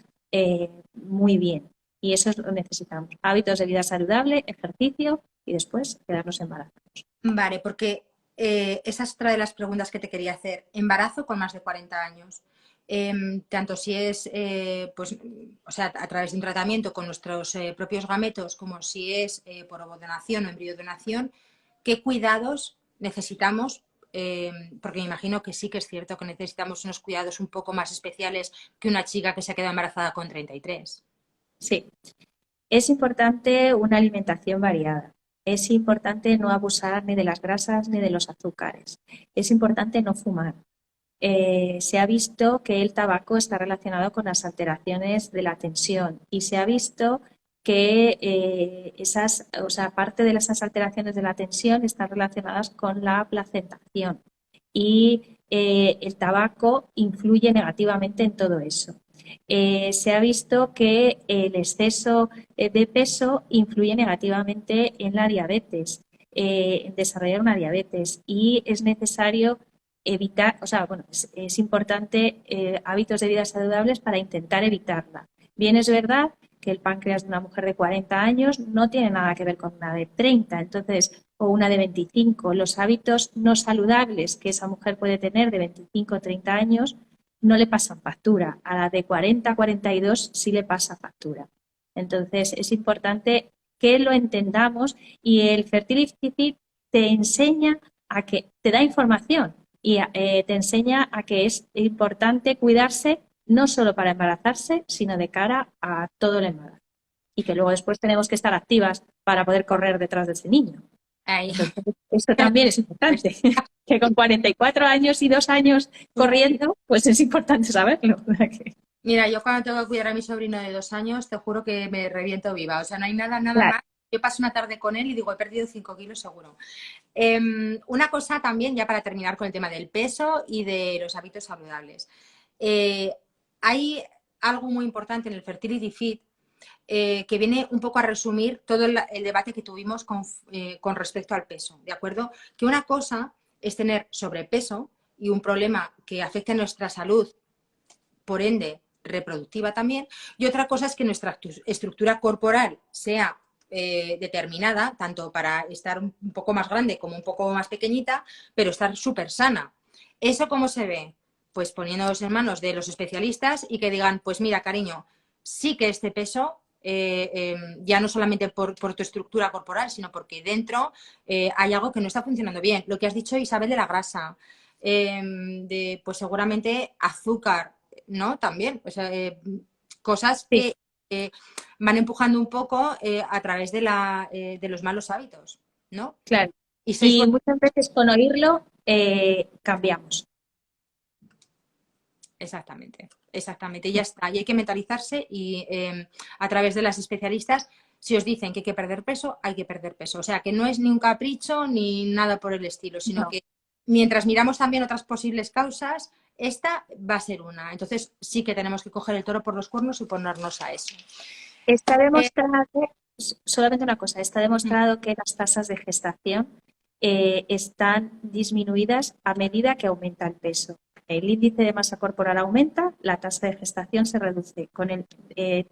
muy bien. Y eso es lo que necesitamos. Hábitos de vida saludable, ejercicio y después quedarnos embarazados. Vale, porque esa es otra de las preguntas que te quería hacer. Embarazo con más de 40 años. Tanto si es, pues, o sea, a través de un tratamiento con nuestros propios gametos, como si es por ovodonación o embriodonación, ¿qué cuidados necesitamos? Porque me imagino que sí que es cierto que necesitamos unos cuidados un poco más especiales que una chica que se queda embarazada con 33. Sí, es importante una alimentación variada. Es importante no abusar ni de las grasas ni de los azúcares. Es importante no fumar. Se ha visto que el tabaco está relacionado con las alteraciones de la tensión y se ha visto que parte de esas alteraciones de la tensión están relacionadas con la placentación y el tabaco influye negativamente en todo eso. Se ha visto que el exceso de peso influye negativamente en la diabetes, en desarrollar una diabetes y es necesario evitar, o sea, bueno, es importante hábitos de vida saludables para intentar evitarla. Bien, es verdad que el páncreas de una mujer de 40 años no tiene nada que ver con una de 30, entonces, o una de 25. Los hábitos no saludables que esa mujer puede tener de 25 o 30 años no le pasan factura. A la de 40, 42 sí le pasa factura. Entonces, es importante que lo entendamos y el Fertility Fit te enseña a que te da información y te enseña a que es importante cuidarse no solo para embarazarse, sino de cara a todo el embarazo. Y que luego después tenemos que estar activas para poder correr detrás de ese niño. Ahí. Entonces, esto también es importante, que con 44 años y 2 años corriendo, pues es importante saberlo. Mira, yo cuando tengo que cuidar a mi sobrino de 2 años, te juro que me reviento viva. O sea, no hay nada, nada Claro. más. Yo paso una tarde con él y digo, he perdido 5 kilos seguro. Una cosa también, ya para terminar con el tema del peso y de los hábitos saludables. Hay algo muy importante en el Fertility Fit que viene un poco a resumir todo el debate que tuvimos con respecto al peso, ¿de acuerdo? Que una cosa es tener sobrepeso y un problema que afecte a nuestra salud, por ende reproductiva también, y otra cosa es que nuestra estructura corporal sea determinada, tanto para estar un poco más grande como un poco más pequeñita, pero estar súper sana. ¿Eso cómo se ve? Pues poniéndonos en manos de los especialistas y que digan, pues mira, cariño, sí que este peso, ya no solamente por tu estructura corporal, sino porque dentro hay algo que no está funcionando bien. Lo que has dicho, Isabel, de la grasa, pues seguramente azúcar, ¿no? También, o sea, cosas Sí, que van empujando un poco a través de los malos hábitos, ¿no? claro. Y sois Y muchas veces con oírlo cambiamos. exactamente, exactamente, y ya está. Y hay que mentalizarse y a través de las especialistas, si os dicen que hay que perder peso, hay que perder peso. O sea, que no es ni un capricho ni nada por el estilo, sino No. que mientras miramos también otras posibles causas, esta va a ser una. Entonces sí que tenemos que coger el toro por los cuernos y ponernos a eso. Está Eh, demostrado, solamente una cosa, está demostrado que las tasas de gestación están disminuidas a medida que aumenta el peso. el índice de masa corporal aumenta, la tasa de gestación se reduce,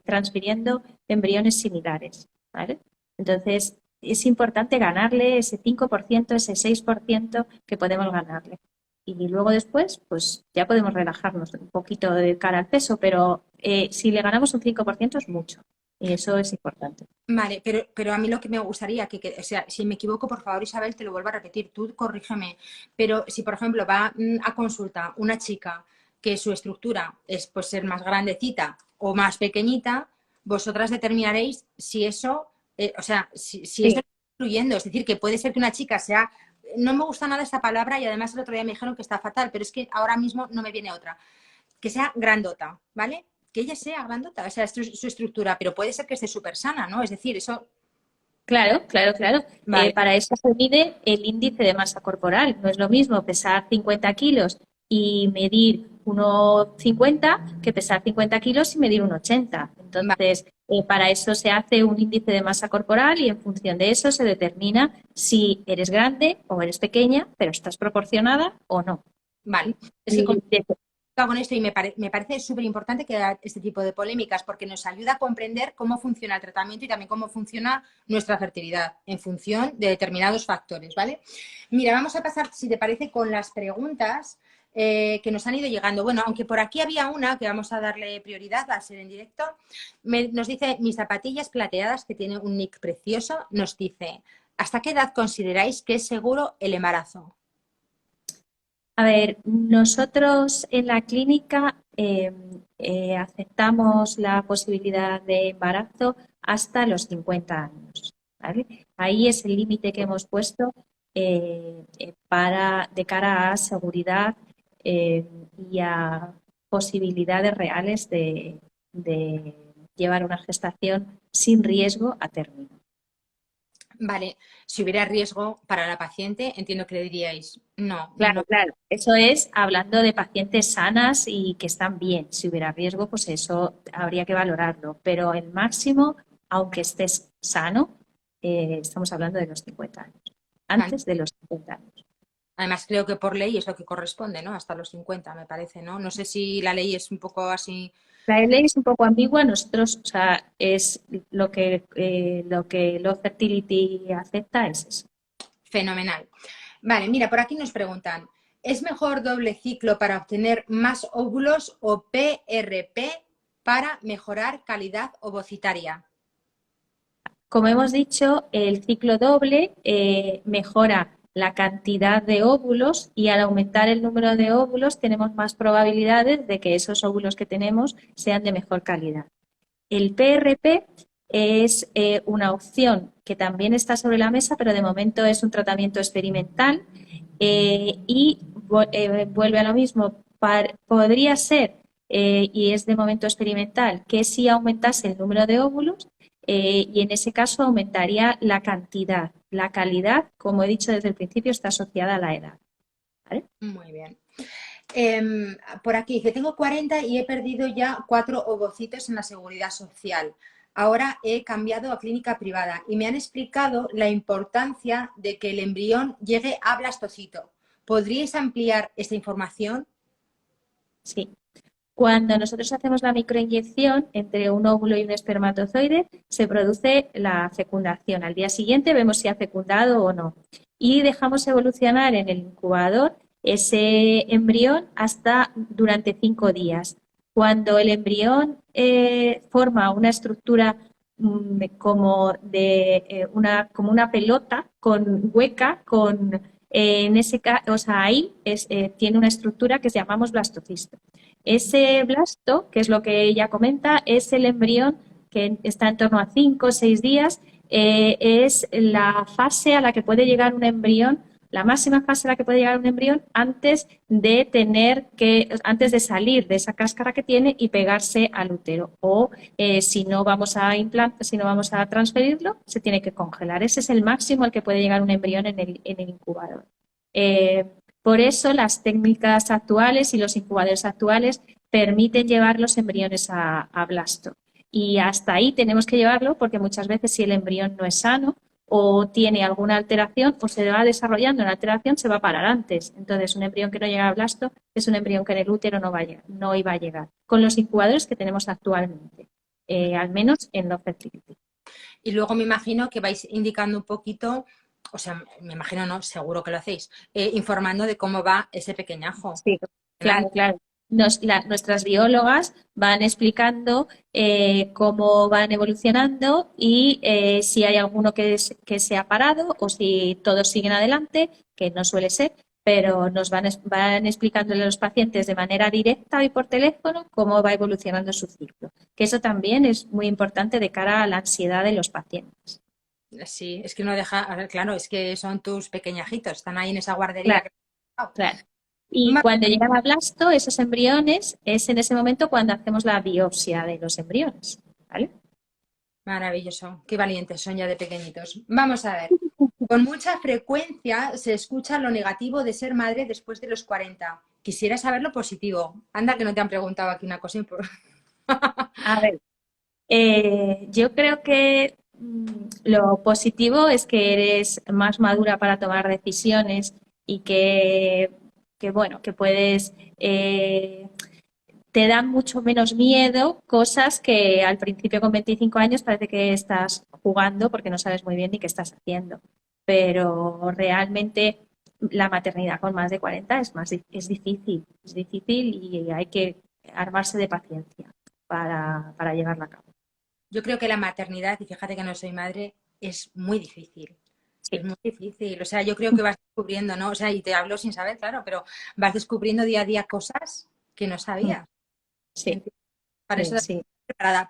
transfiriendo embriones similares, ¿vale? Entonces, es importante ganarle ese 5%, ese 6% que podemos ganarle. Y luego después, pues ya podemos relajarnos un poquito de cara al peso, pero si le ganamos un 5% es mucho. Y eso es importante. Vale, pero a mí lo que me gustaría, o sea, si me equivoco, por favor, Isabel, te lo vuelvo a repetir, tú corrígeme, pero si, por ejemplo, va a consulta una chica que su estructura es pues ser más grandecita o más pequeñita, vosotras determinaréis si eso, o sea, si Sí. esto está influyendo, es decir, que puede ser que una chica sea, no me gusta nada esta palabra y además el otro día me dijeron que está fatal, pero es que ahora mismo no me viene otra, que sea grandota, ¿vale? Que ella sea grandota, o sea, su estructura, pero puede ser que esté súper sana, ¿no? Es decir, eso... Claro, claro, claro. Vale, Para eso se mide el índice de masa corporal. No es lo mismo pesar 50 kilos y medir 1,50 que pesar 50 kilos y medir 1,80. vale, Entonces, para eso se hace un índice de masa corporal y en función de eso se determina si eres grande o eres pequeña, pero estás proporcionada o no. vale. Es que Y de- con esto y me parece súper importante que haya este tipo de polémicas porque nos ayuda a comprender cómo funciona el tratamiento y también cómo funciona nuestra fertilidad en función de determinados factores, ¿vale? Mira, vamos a pasar, si te parece, con las preguntas que nos han ido llegando. Bueno, aunque por aquí había una que vamos a darle prioridad a ser en directo, nos dice, mis zapatillas plateadas, que tiene un nick precioso, nos dice, ¿hasta qué edad consideráis que es seguro el embarazo? A ver, nosotros en la clínica aceptamos la posibilidad de embarazo hasta los 50 años, ¿vale? Ahí es el límite que hemos puesto de cara a seguridad eh, y a posibilidades reales de llevar una gestación sin riesgo a término. Vale, si hubiera riesgo para la paciente, entiendo que le diríais, no, Claro, no. claro. Eso es hablando de pacientes sanas y que están bien. Si hubiera riesgo, pues eso habría que valorarlo. Pero el máximo, aunque estés sano, estamos hablando de los 50 años. Antes de los 50 años. Además, creo que por ley es lo que corresponde, ¿no? Hasta los 50, me parece, ¿no? No sé si la ley es un poco así. La ley es un poco ambigua. Nosotros, o sea, es lo que Law Fertility acepta es eso. Fenomenal. Vale, mira, por aquí nos preguntan, ¿es mejor doble ciclo para obtener más óvulos o PRP para mejorar calidad ovocitaria? Como hemos dicho, el ciclo doble mejora la cantidad de óvulos y al aumentar el número de óvulos tenemos más probabilidades de que esos óvulos que tenemos sean de mejor calidad. El PRP es una opción que también está sobre la mesa, pero de momento es un tratamiento experimental y vuelve a lo mismo. Podría ser, y es de momento experimental, que si aumentase el número de óvulos y en ese caso aumentaría la cantidad. La calidad, como he dicho desde el principio, está asociada a la edad. ¿Vale? Muy bien. Por aquí, que tengo 40 y he perdido ya 4 ovocitos en la seguridad social. Ahora he cambiado a clínica privada y me han explicado la importancia de que el embrión llegue a blastocito. ¿Podríais ampliar esta información? Sí. Cuando nosotros hacemos la microinyección entre un óvulo y un espermatozoide, se produce la fecundación. Al día siguiente vemos si ha fecundado o no. Y dejamos evolucionar en el incubador ese embrión hasta durante 5 días. Cuando el embrión forma una estructura como una pelota con hueca, en ese caso, o sea, ahí tiene una estructura que llamamos blastocisto. Ese blasto, que es lo que ella comenta, es el embrión que está en torno a 5 o 6 días, es la fase a la que puede llegar un embrión, la máxima fase a la que puede llegar un embrión antes de salir de esa cáscara que tiene y pegarse al útero. O si no vamos a transferirlo, se tiene que congelar. Ese es el máximo al que puede llegar un embrión en el incubador. Por eso las técnicas actuales y los incubadores actuales permiten llevar los embriones a blasto. Y hasta ahí tenemos que llevarlo porque muchas veces si el embrión no es sano o tiene alguna alteración o se va desarrollando una alteración, se va a parar antes. Entonces, un embrión que no llega a blasto es un embrión que en el útero no iba a llegar. Con los incubadores que tenemos actualmente, al menos en Love Fertility. Y luego me imagino que vais indicando un poquito, o sea, me imagino no, seguro que lo hacéis, informando de cómo va ese pequeñajo. Sí, claro, claro. Nuestras biólogas van explicando cómo van evolucionando y si hay alguno que se ha parado o si todos siguen adelante, que no suele ser, pero nos van explicándole a los pacientes de manera directa y por teléfono cómo va evolucionando su ciclo. Que eso también es muy importante de cara a la ansiedad de los pacientes. Sí, es que no deja, a ver, claro, es que son tus pequeñajitos, están ahí en esa guardería. Claro, claro. Y cuando llegan a blasto, esos embriones, es en ese momento cuando hacemos la biopsia de los embriones, ¿vale? Maravilloso, qué valientes son ya de pequeñitos. Vamos a ver, con mucha frecuencia se escucha lo negativo de ser madre después de los 40. Quisiera saber lo positivo. Anda que no te han preguntado aquí una cosa importante. A ver, yo creo que lo positivo es que eres más madura para tomar decisiones y bueno, que puedes, te dan mucho menos miedo cosas que al principio con 25 años parece que estás jugando porque no sabes muy bien ni qué estás haciendo. Pero realmente la maternidad con más de 40 es difícil y hay que armarse de paciencia para llevarla a cabo. Yo creo que la maternidad, y fíjate que no soy madre, es muy difícil. Es Sí, muy difícil. O sea, yo creo que vas descubriendo, ¿no? O sea, y te hablo sin saber, claro, pero vas descubriendo día a día cosas que no sabías. sí, Para eso sí. preparada.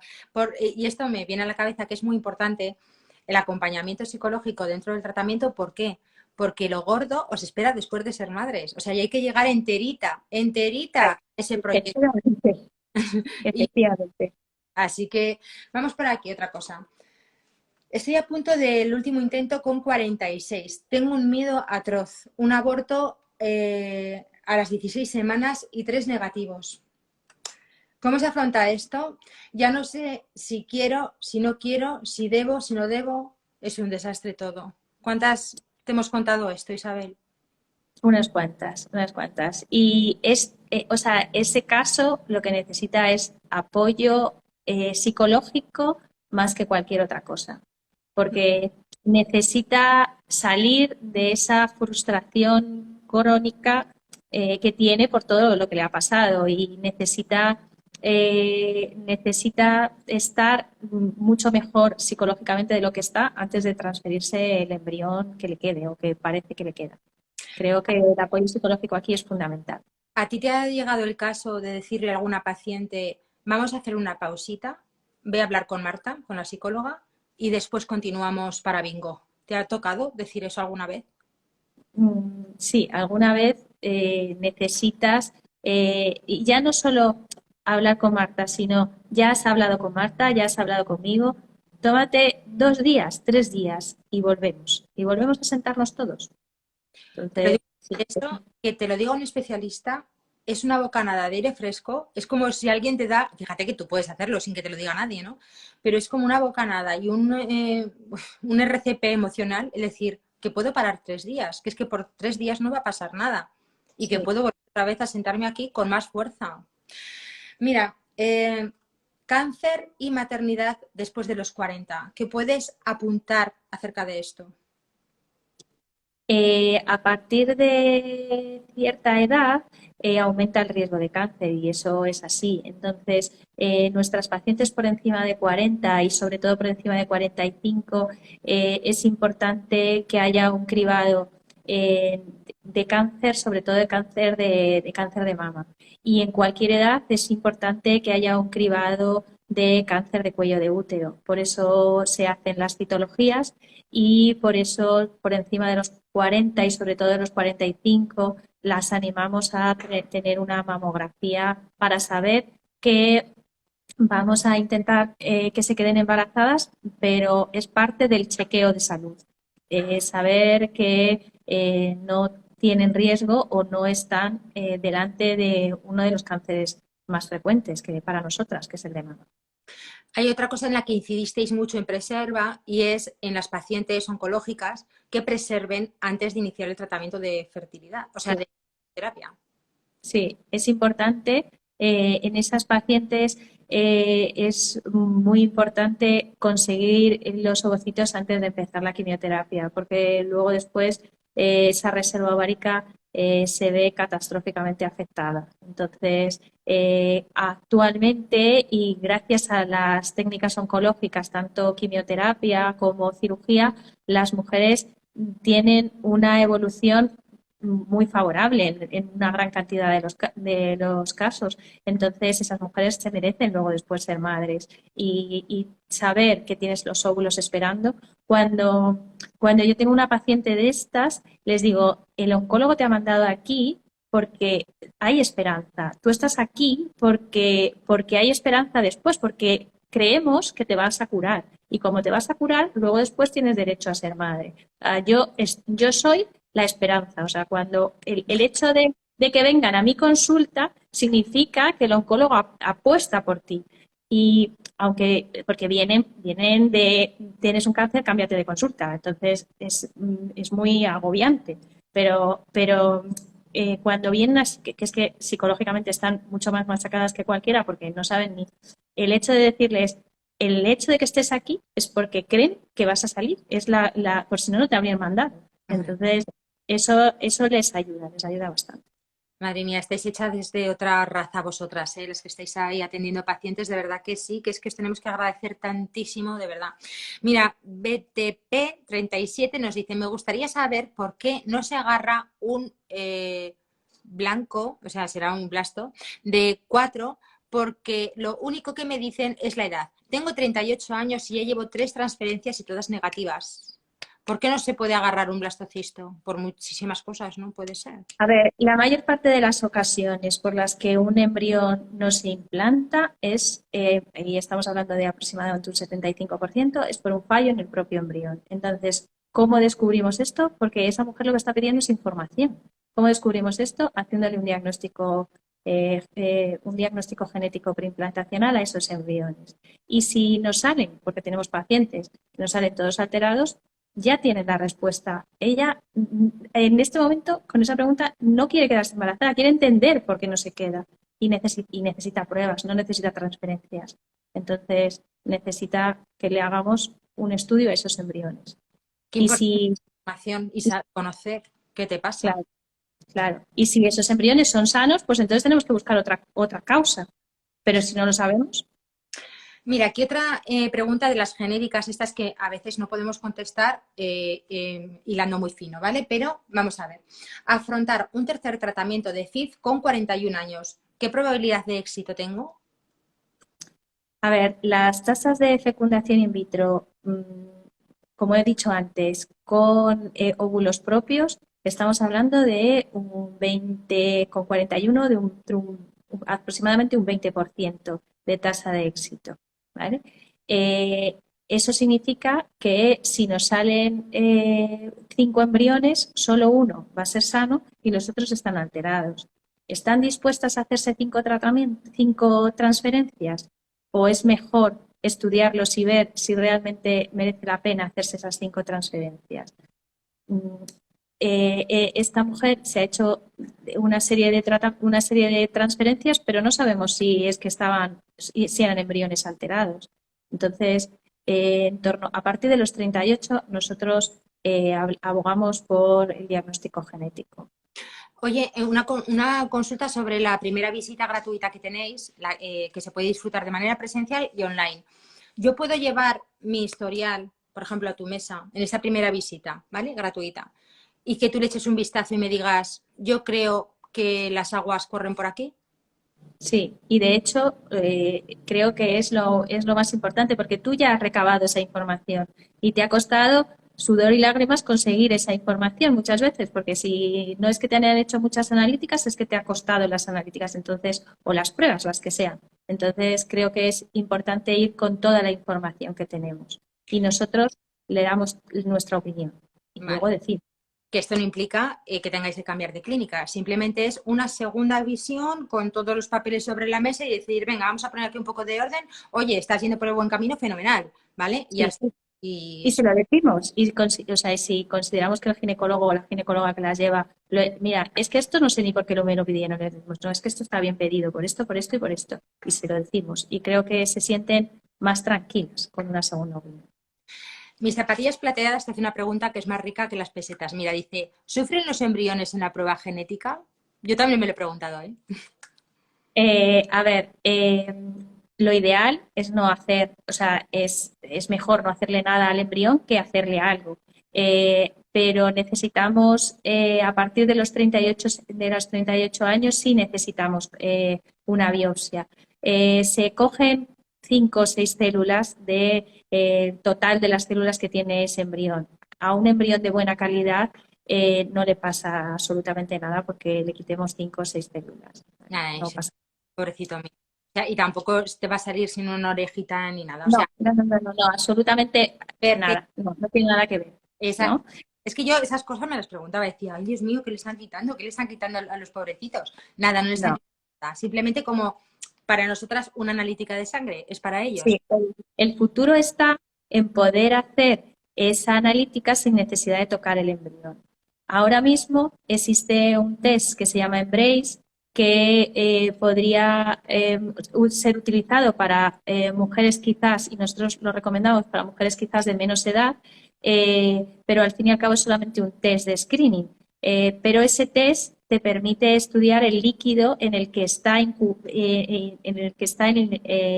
Y esto me viene a la cabeza que es muy importante el acompañamiento psicológico dentro del tratamiento. ¿Por qué? Porque lo gordo os espera después de ser madres. O sea, y hay que llegar enterita a ese proyecto. Efectivamente, Y efectivamente. así que vamos por aquí, otra cosa. Estoy a punto del último intento con 46. Tengo un miedo atroz. Un aborto a las 16 semanas y 3 negativos. ¿Cómo se afronta esto? Ya no sé si quiero, si no quiero, si debo, si no debo. Es un desastre todo. ¿Cuántas te hemos contado esto, Isabel? Unas cuantas, unas cuantas. Y o sea, ese caso lo que necesita es apoyo psicológico más que cualquier otra cosa, porque necesita salir de esa frustración crónica que tiene por todo lo que le ha pasado y necesita estar mucho mejor psicológicamente de lo que está antes de transferirse el embrión que le quede o que parece que le queda. Creo que el apoyo psicológico aquí es fundamental. ¿A ti te ha llegado el caso de decirle a alguna paciente, vamos a hacer una pausita, voy a hablar con Marta, con la psicóloga, y después continuamos para bingo? ¿Te ha tocado decir eso alguna vez? Sí, alguna vez necesitas, y ya no solo hablar con Marta, sino ya has hablado con Marta, ya has hablado conmigo, tómate 2 días, 3 días y volvemos a sentarnos todos. Pero Entonces, digo, sí, esto, que te lo diga un especialista, es una bocanada de aire fresco. Es como si alguien te da, fíjate que tú puedes hacerlo sin que te lo diga nadie, ¿no? Pero es como una bocanada y un RCP emocional, es decir, que puedo parar 3 días, que es que por 3 días no va a pasar nada y que sí. puedo volver otra vez a sentarme aquí con más fuerza. Mira, cáncer y maternidad después de los 40. ¿Qué puedes apuntar acerca de esto? A partir de cierta edad aumenta el riesgo de cáncer y eso es así. Entonces, nuestras pacientes por encima de 40 y sobre todo por encima de 45 es importante que haya un cribado de cáncer, sobre todo de cáncer de mama. Y en cualquier edad es importante que haya un cribado de cáncer de cuello de útero. Por eso se hacen las citologías y por eso por encima de los 40 y sobre todo de los 45 las animamos a tener una mamografía para saber que vamos a intentar que se queden embarazadas, pero es parte del chequeo de salud. Saber que no tienen riesgo o no están delante de uno de los cánceres más frecuentes que para nosotras, que es el de mama. Hay otra cosa en la que incidisteis mucho en Preserva y es en las pacientes oncológicas que preserven antes de iniciar el tratamiento de fertilidad, o sea, Sí. de terapia. Sí, es importante. En esas pacientes es muy importante conseguir los ovocitos antes de empezar la quimioterapia, porque luego después esa reserva ovárica se ve catastróficamente afectada. Entonces, actualmente y gracias a las técnicas oncológicas, tanto quimioterapia como cirugía, las mujeres tienen una evolución muy favorable en una gran cantidad de los casos. Entonces, esas mujeres se merecen luego después ser madres y saber que tienes los óvulos esperando. Cuando yo tengo una paciente de estas, les digo, el oncólogo te ha mandado aquí porque hay esperanza. Tú estás aquí porque hay esperanza después, porque creemos que te vas a curar. Y como te vas a curar, luego después tienes derecho a ser madre. Yo soy la esperanza. O sea, cuando el hecho de que vengan a mi consulta significa que el oncólogo apuesta por ti. Y aunque, porque vienen de, tienes un cáncer, cámbiate de consulta. Entonces es muy agobiante. Pero cuando vienen, que es que psicológicamente están mucho más machacadas que cualquiera porque no saben ni el hecho de decirles, el hecho de que estés aquí es porque creen que vas a salir. Es por si no, no te habrían mandado. Entonces, eso les ayuda bastante. Madre mía, estáis hechas desde otra raza vosotras, ¿eh? Las que estáis ahí atendiendo pacientes, de verdad que sí, que es que os tenemos que agradecer tantísimo, de verdad. Mira, BTP37 nos dice, me gustaría saber por qué no se agarra un blanco, o sea, será un blasto, de 4, porque lo único que me dicen es la edad. Tengo 38 años y ya llevo 3 transferencias y todas negativas. ¿Por qué no se puede agarrar un blastocisto? Por muchísimas cosas, ¿no? Puede ser. A ver, la mayor parte de las ocasiones por las que un embrión no se implanta y estamos hablando de aproximadamente un 75%, es por un fallo en el propio embrión. Entonces, ¿cómo descubrimos esto? Porque esa mujer lo que está pidiendo es información. ¿Cómo descubrimos esto? Haciéndole un diagnóstico genético preimplantacional a esos embriones. Y si nos salen, porque tenemos pacientes, nos salen todos alterados, ya tiene la respuesta. Ella, en este momento, con esa pregunta, no quiere quedarse embarazada, quiere entender por qué no se queda y necesita pruebas, no necesita transferencias. Entonces, necesita que le hagamos un estudio a esos embriones. Qué Y importante si, información y conocer qué te pasa. claro, claro. Y si esos embriones son sanos, pues entonces tenemos que buscar otra causa. Pero si no lo sabemos, Mira, aquí otra pregunta de las genéricas, estas que a veces no podemos contestar hilando muy fino, ¿vale? Pero vamos a ver. Afrontar un tercer tratamiento de FIV con 41 años. ¿Qué probabilidad de éxito tengo? a ver, las tasas de fecundación in vitro, como he dicho antes, con óvulos propios, estamos hablando de un 20, con 41, aproximadamente un 20% de tasa de éxito, ¿vale? Eso significa que si nos salen 5 embriones, solo uno va a ser sano y los otros están alterados. ¿Están dispuestas a hacerse 5 transferencias? ¿O es mejor estudiarlos y ver si realmente merece la pena hacerse esas 5 transferencias? Esta mujer se ha hecho una serie de transferencias, pero no sabemos si es que si eran embriones alterados. Entonces, a partir de los 38, nosotros abogamos por el diagnóstico genético. Oye, una consulta sobre la primera visita gratuita que tenéis, que se puede disfrutar de manera presencial y online. Yo puedo llevar mi historial, por ejemplo, a tu mesa en esa primera visita, ¿vale? Gratuita. Y que tú le eches un vistazo y me digas, yo creo que las aguas corren por aquí. Sí, y de hecho creo que es lo más importante porque tú ya has recabado esa información y te ha costado sudor y lágrimas conseguir esa información muchas veces, porque si no es que te han hecho muchas analíticas, es que te ha costado las analíticas, entonces, o las pruebas, las que sean. Entonces, creo que es importante ir con toda la información que tenemos y nosotros le damos nuestra opinión y Vale. luego decir. Que esto no implica que tengáis que cambiar de clínica, simplemente es una segunda visión con todos los papeles sobre la mesa y decir, venga, vamos a poner aquí un poco de orden, oye, estás yendo por el buen camino, fenomenal, ¿vale? Y ya Sí. está. Y Y se lo decimos, o sea, si consideramos que el ginecólogo o la ginecóloga que las lleva, mira, es que esto no sé ni por qué me lo pidieron, le decimos, no, es que esto está bien pedido, por esto y por esto, y se lo decimos. Y creo que se sienten más tranquilos con una segunda opinión. mis zapatillas plateadas te hace una pregunta que es más rica que las pesetas. Mira, dice, ¿sufren los embriones en la prueba genética? Yo también me lo he preguntado, ¿eh? A ver, lo ideal es no hacer, o sea, es mejor no hacerle nada al embrión que hacerle algo. Pero necesitamos, a partir de los 38 años, sí necesitamos una biopsia. Se cogen 5 o 6 células de total de las células que tiene ese embrión. A un embrión de buena calidad no le pasa absolutamente nada porque le quitemos 5 o 6 células. Nada, No ese pasa. pobrecito mío. O sea, y tampoco te va a salir sin una orejita ni nada. O No, sea, no, no, no, no, no, absolutamente perfecto. nada. No, no tiene nada que ver, Esa, ¿no? es que yo esas cosas me las preguntaba, decía, ay Dios mío, ¿qué le están quitando? ¿Qué le están quitando a los pobrecitos? Nada, no le están No. quitando nada. Simplemente como para nosotras una analítica de sangre, es para ellos. Sí, el futuro está en poder hacer esa analítica sin necesidad de tocar el embrión. Ahora mismo existe un test que se llama Embrace que podría ser utilizado para mujeres quizás, y nosotros lo recomendamos para mujeres quizás de menos edad, pero al fin y al cabo es solamente un test de screening. Pero ese test te permite estudiar el líquido en el que está,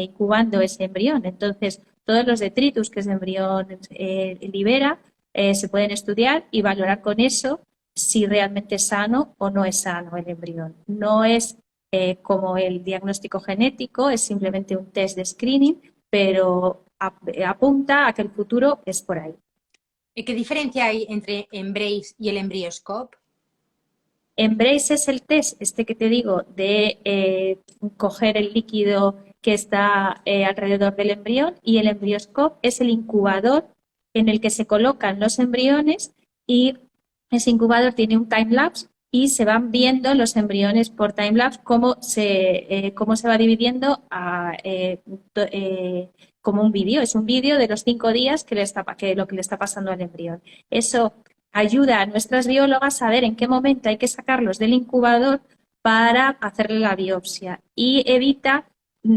incubando ese embrión. Entonces, todos los detritus que ese embrión libera se pueden estudiar y valorar con eso si realmente es sano o no es sano el embrión. No es como el diagnóstico genético, es simplemente un test de screening, pero apunta a que el futuro es por ahí. ¿Y qué diferencia hay entre Embrace y el Embryoscope? Embrace es el test, este que te digo, de coger el líquido que está alrededor del embrión, y el Embryoscope es el incubador en el que se colocan los embriones, y ese incubador tiene un time-lapse y se van viendo los embriones por time-lapse cómo se va dividiendo como un vídeo. Es un vídeo de los 5 días lo que le está pasando al embrión. Eso ayuda a nuestras biólogas a saber en qué momento hay que sacarlos del incubador para hacerle la biopsia, y evita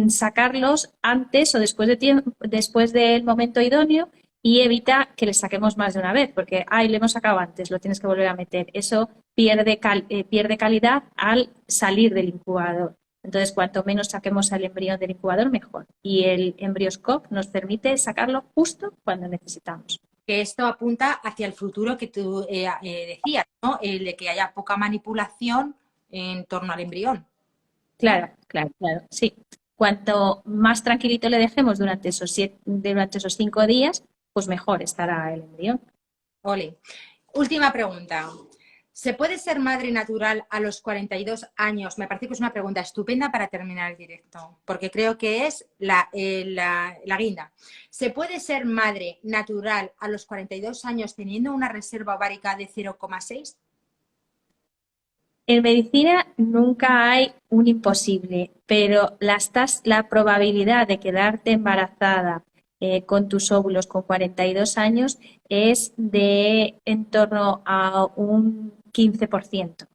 sacarlos antes o después del momento idóneo, y evita que le saquemos más de una vez, porque, ay, le hemos sacado antes, lo tienes que volver a meter. Eso pierde calidad al salir del incubador. Entonces, cuanto menos saquemos al embrión del incubador, mejor. Y el Embryoscope nos permite sacarlo justo cuando necesitamos. Que esto apunta hacia el futuro que tú decías, ¿no? El de que haya poca manipulación en torno al embrión, ¿no? Claro, claro, claro, sí. Cuanto más tranquilito le dejemos durante esos 5 días, pues mejor estará el embrión. Ole. Última pregunta. ¿Se puede ser madre natural a los 42 años? Me parece que es una pregunta estupenda para terminar el directo, porque creo que es la guinda. ¿Se puede ser madre natural a los 42 años teniendo una reserva ovárica de 0,6? En medicina nunca hay un imposible, pero la probabilidad de quedarte embarazada con tus óvulos con 42 años es de en torno a un 15%,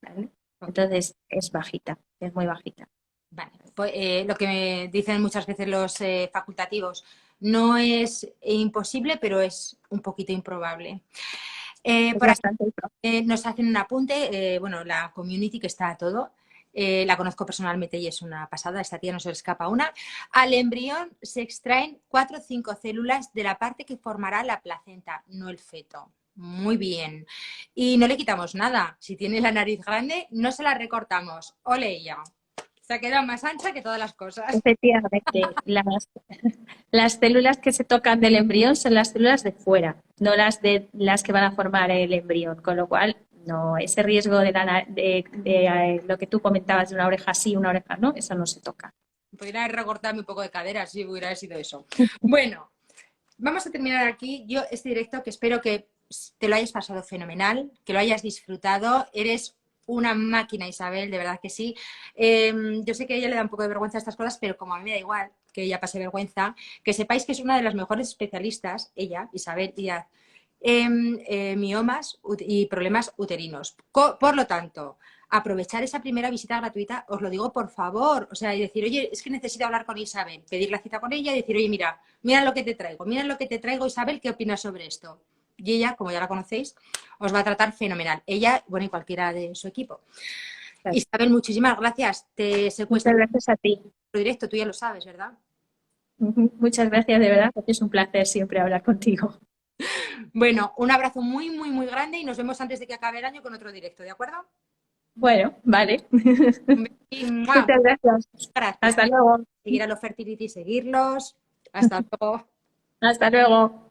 ¿vale? Okay. Entonces es bajita, es muy bajita. Vale. Pues, lo que me dicen muchas veces los facultativos, no es imposible, pero es un poquito improbable. Es Por aquí bastante. nos hacen un apunte, bueno, la community que está a todo, la conozco personalmente y es una pasada, esta tía no se le escapa una. Al embrión se extraen 4 o 5 células de la parte que formará la placenta, no el feto. Muy bien. Y no le quitamos nada. Si tiene la nariz grande, no se la recortamos. Ole ella. Se ha quedado más ancha que todas las cosas. Efectivamente, las células que se tocan del embrión son las células de fuera, no las que van a formar el embrión, con lo cual no, ese riesgo de lo que tú comentabas de una oreja sí, una oreja no, eso no se toca. Podría recortarme un poco de cadera si hubiera sido eso. Bueno, vamos a terminar aquí. Yo este directo que espero que te lo hayas pasado fenomenal, que lo hayas disfrutado. Eres una máquina, Isabel, de verdad que sí. Yo sé que a ella le da un poco de vergüenza estas cosas, pero como a mí me da igual que ella pase vergüenza, que sepáis que es una de las mejores especialistas, ella, Isabel Díaz, en miomas y problemas uterinos. Por lo tanto, aprovechar esa primera visita gratuita, os lo digo por favor, o sea, y decir, oye, es que necesito hablar con Isabel, pedir la cita con ella y decir, oye, mira lo que te traigo, Isabel, ¿qué opinas sobre esto? Y ella, como ya la conocéis, os va a tratar fenomenal. Ella, bueno, y cualquiera de su equipo. Claro. Isabel, muchísimas gracias. Te Muchas secuestro gracias a ti. directo, tú ya lo sabes, ¿verdad? Muchas gracias, de verdad, porque es un placer siempre hablar contigo. Bueno, un abrazo muy, muy, muy grande y nos vemos antes de que acabe el año con otro directo, ¿de acuerdo? Bueno, vale. Un besín, ¡mua! Muchas gracias. Gracias. Hasta luego. Seguir a los Fertility, seguirlos. Hasta luego. Hasta luego.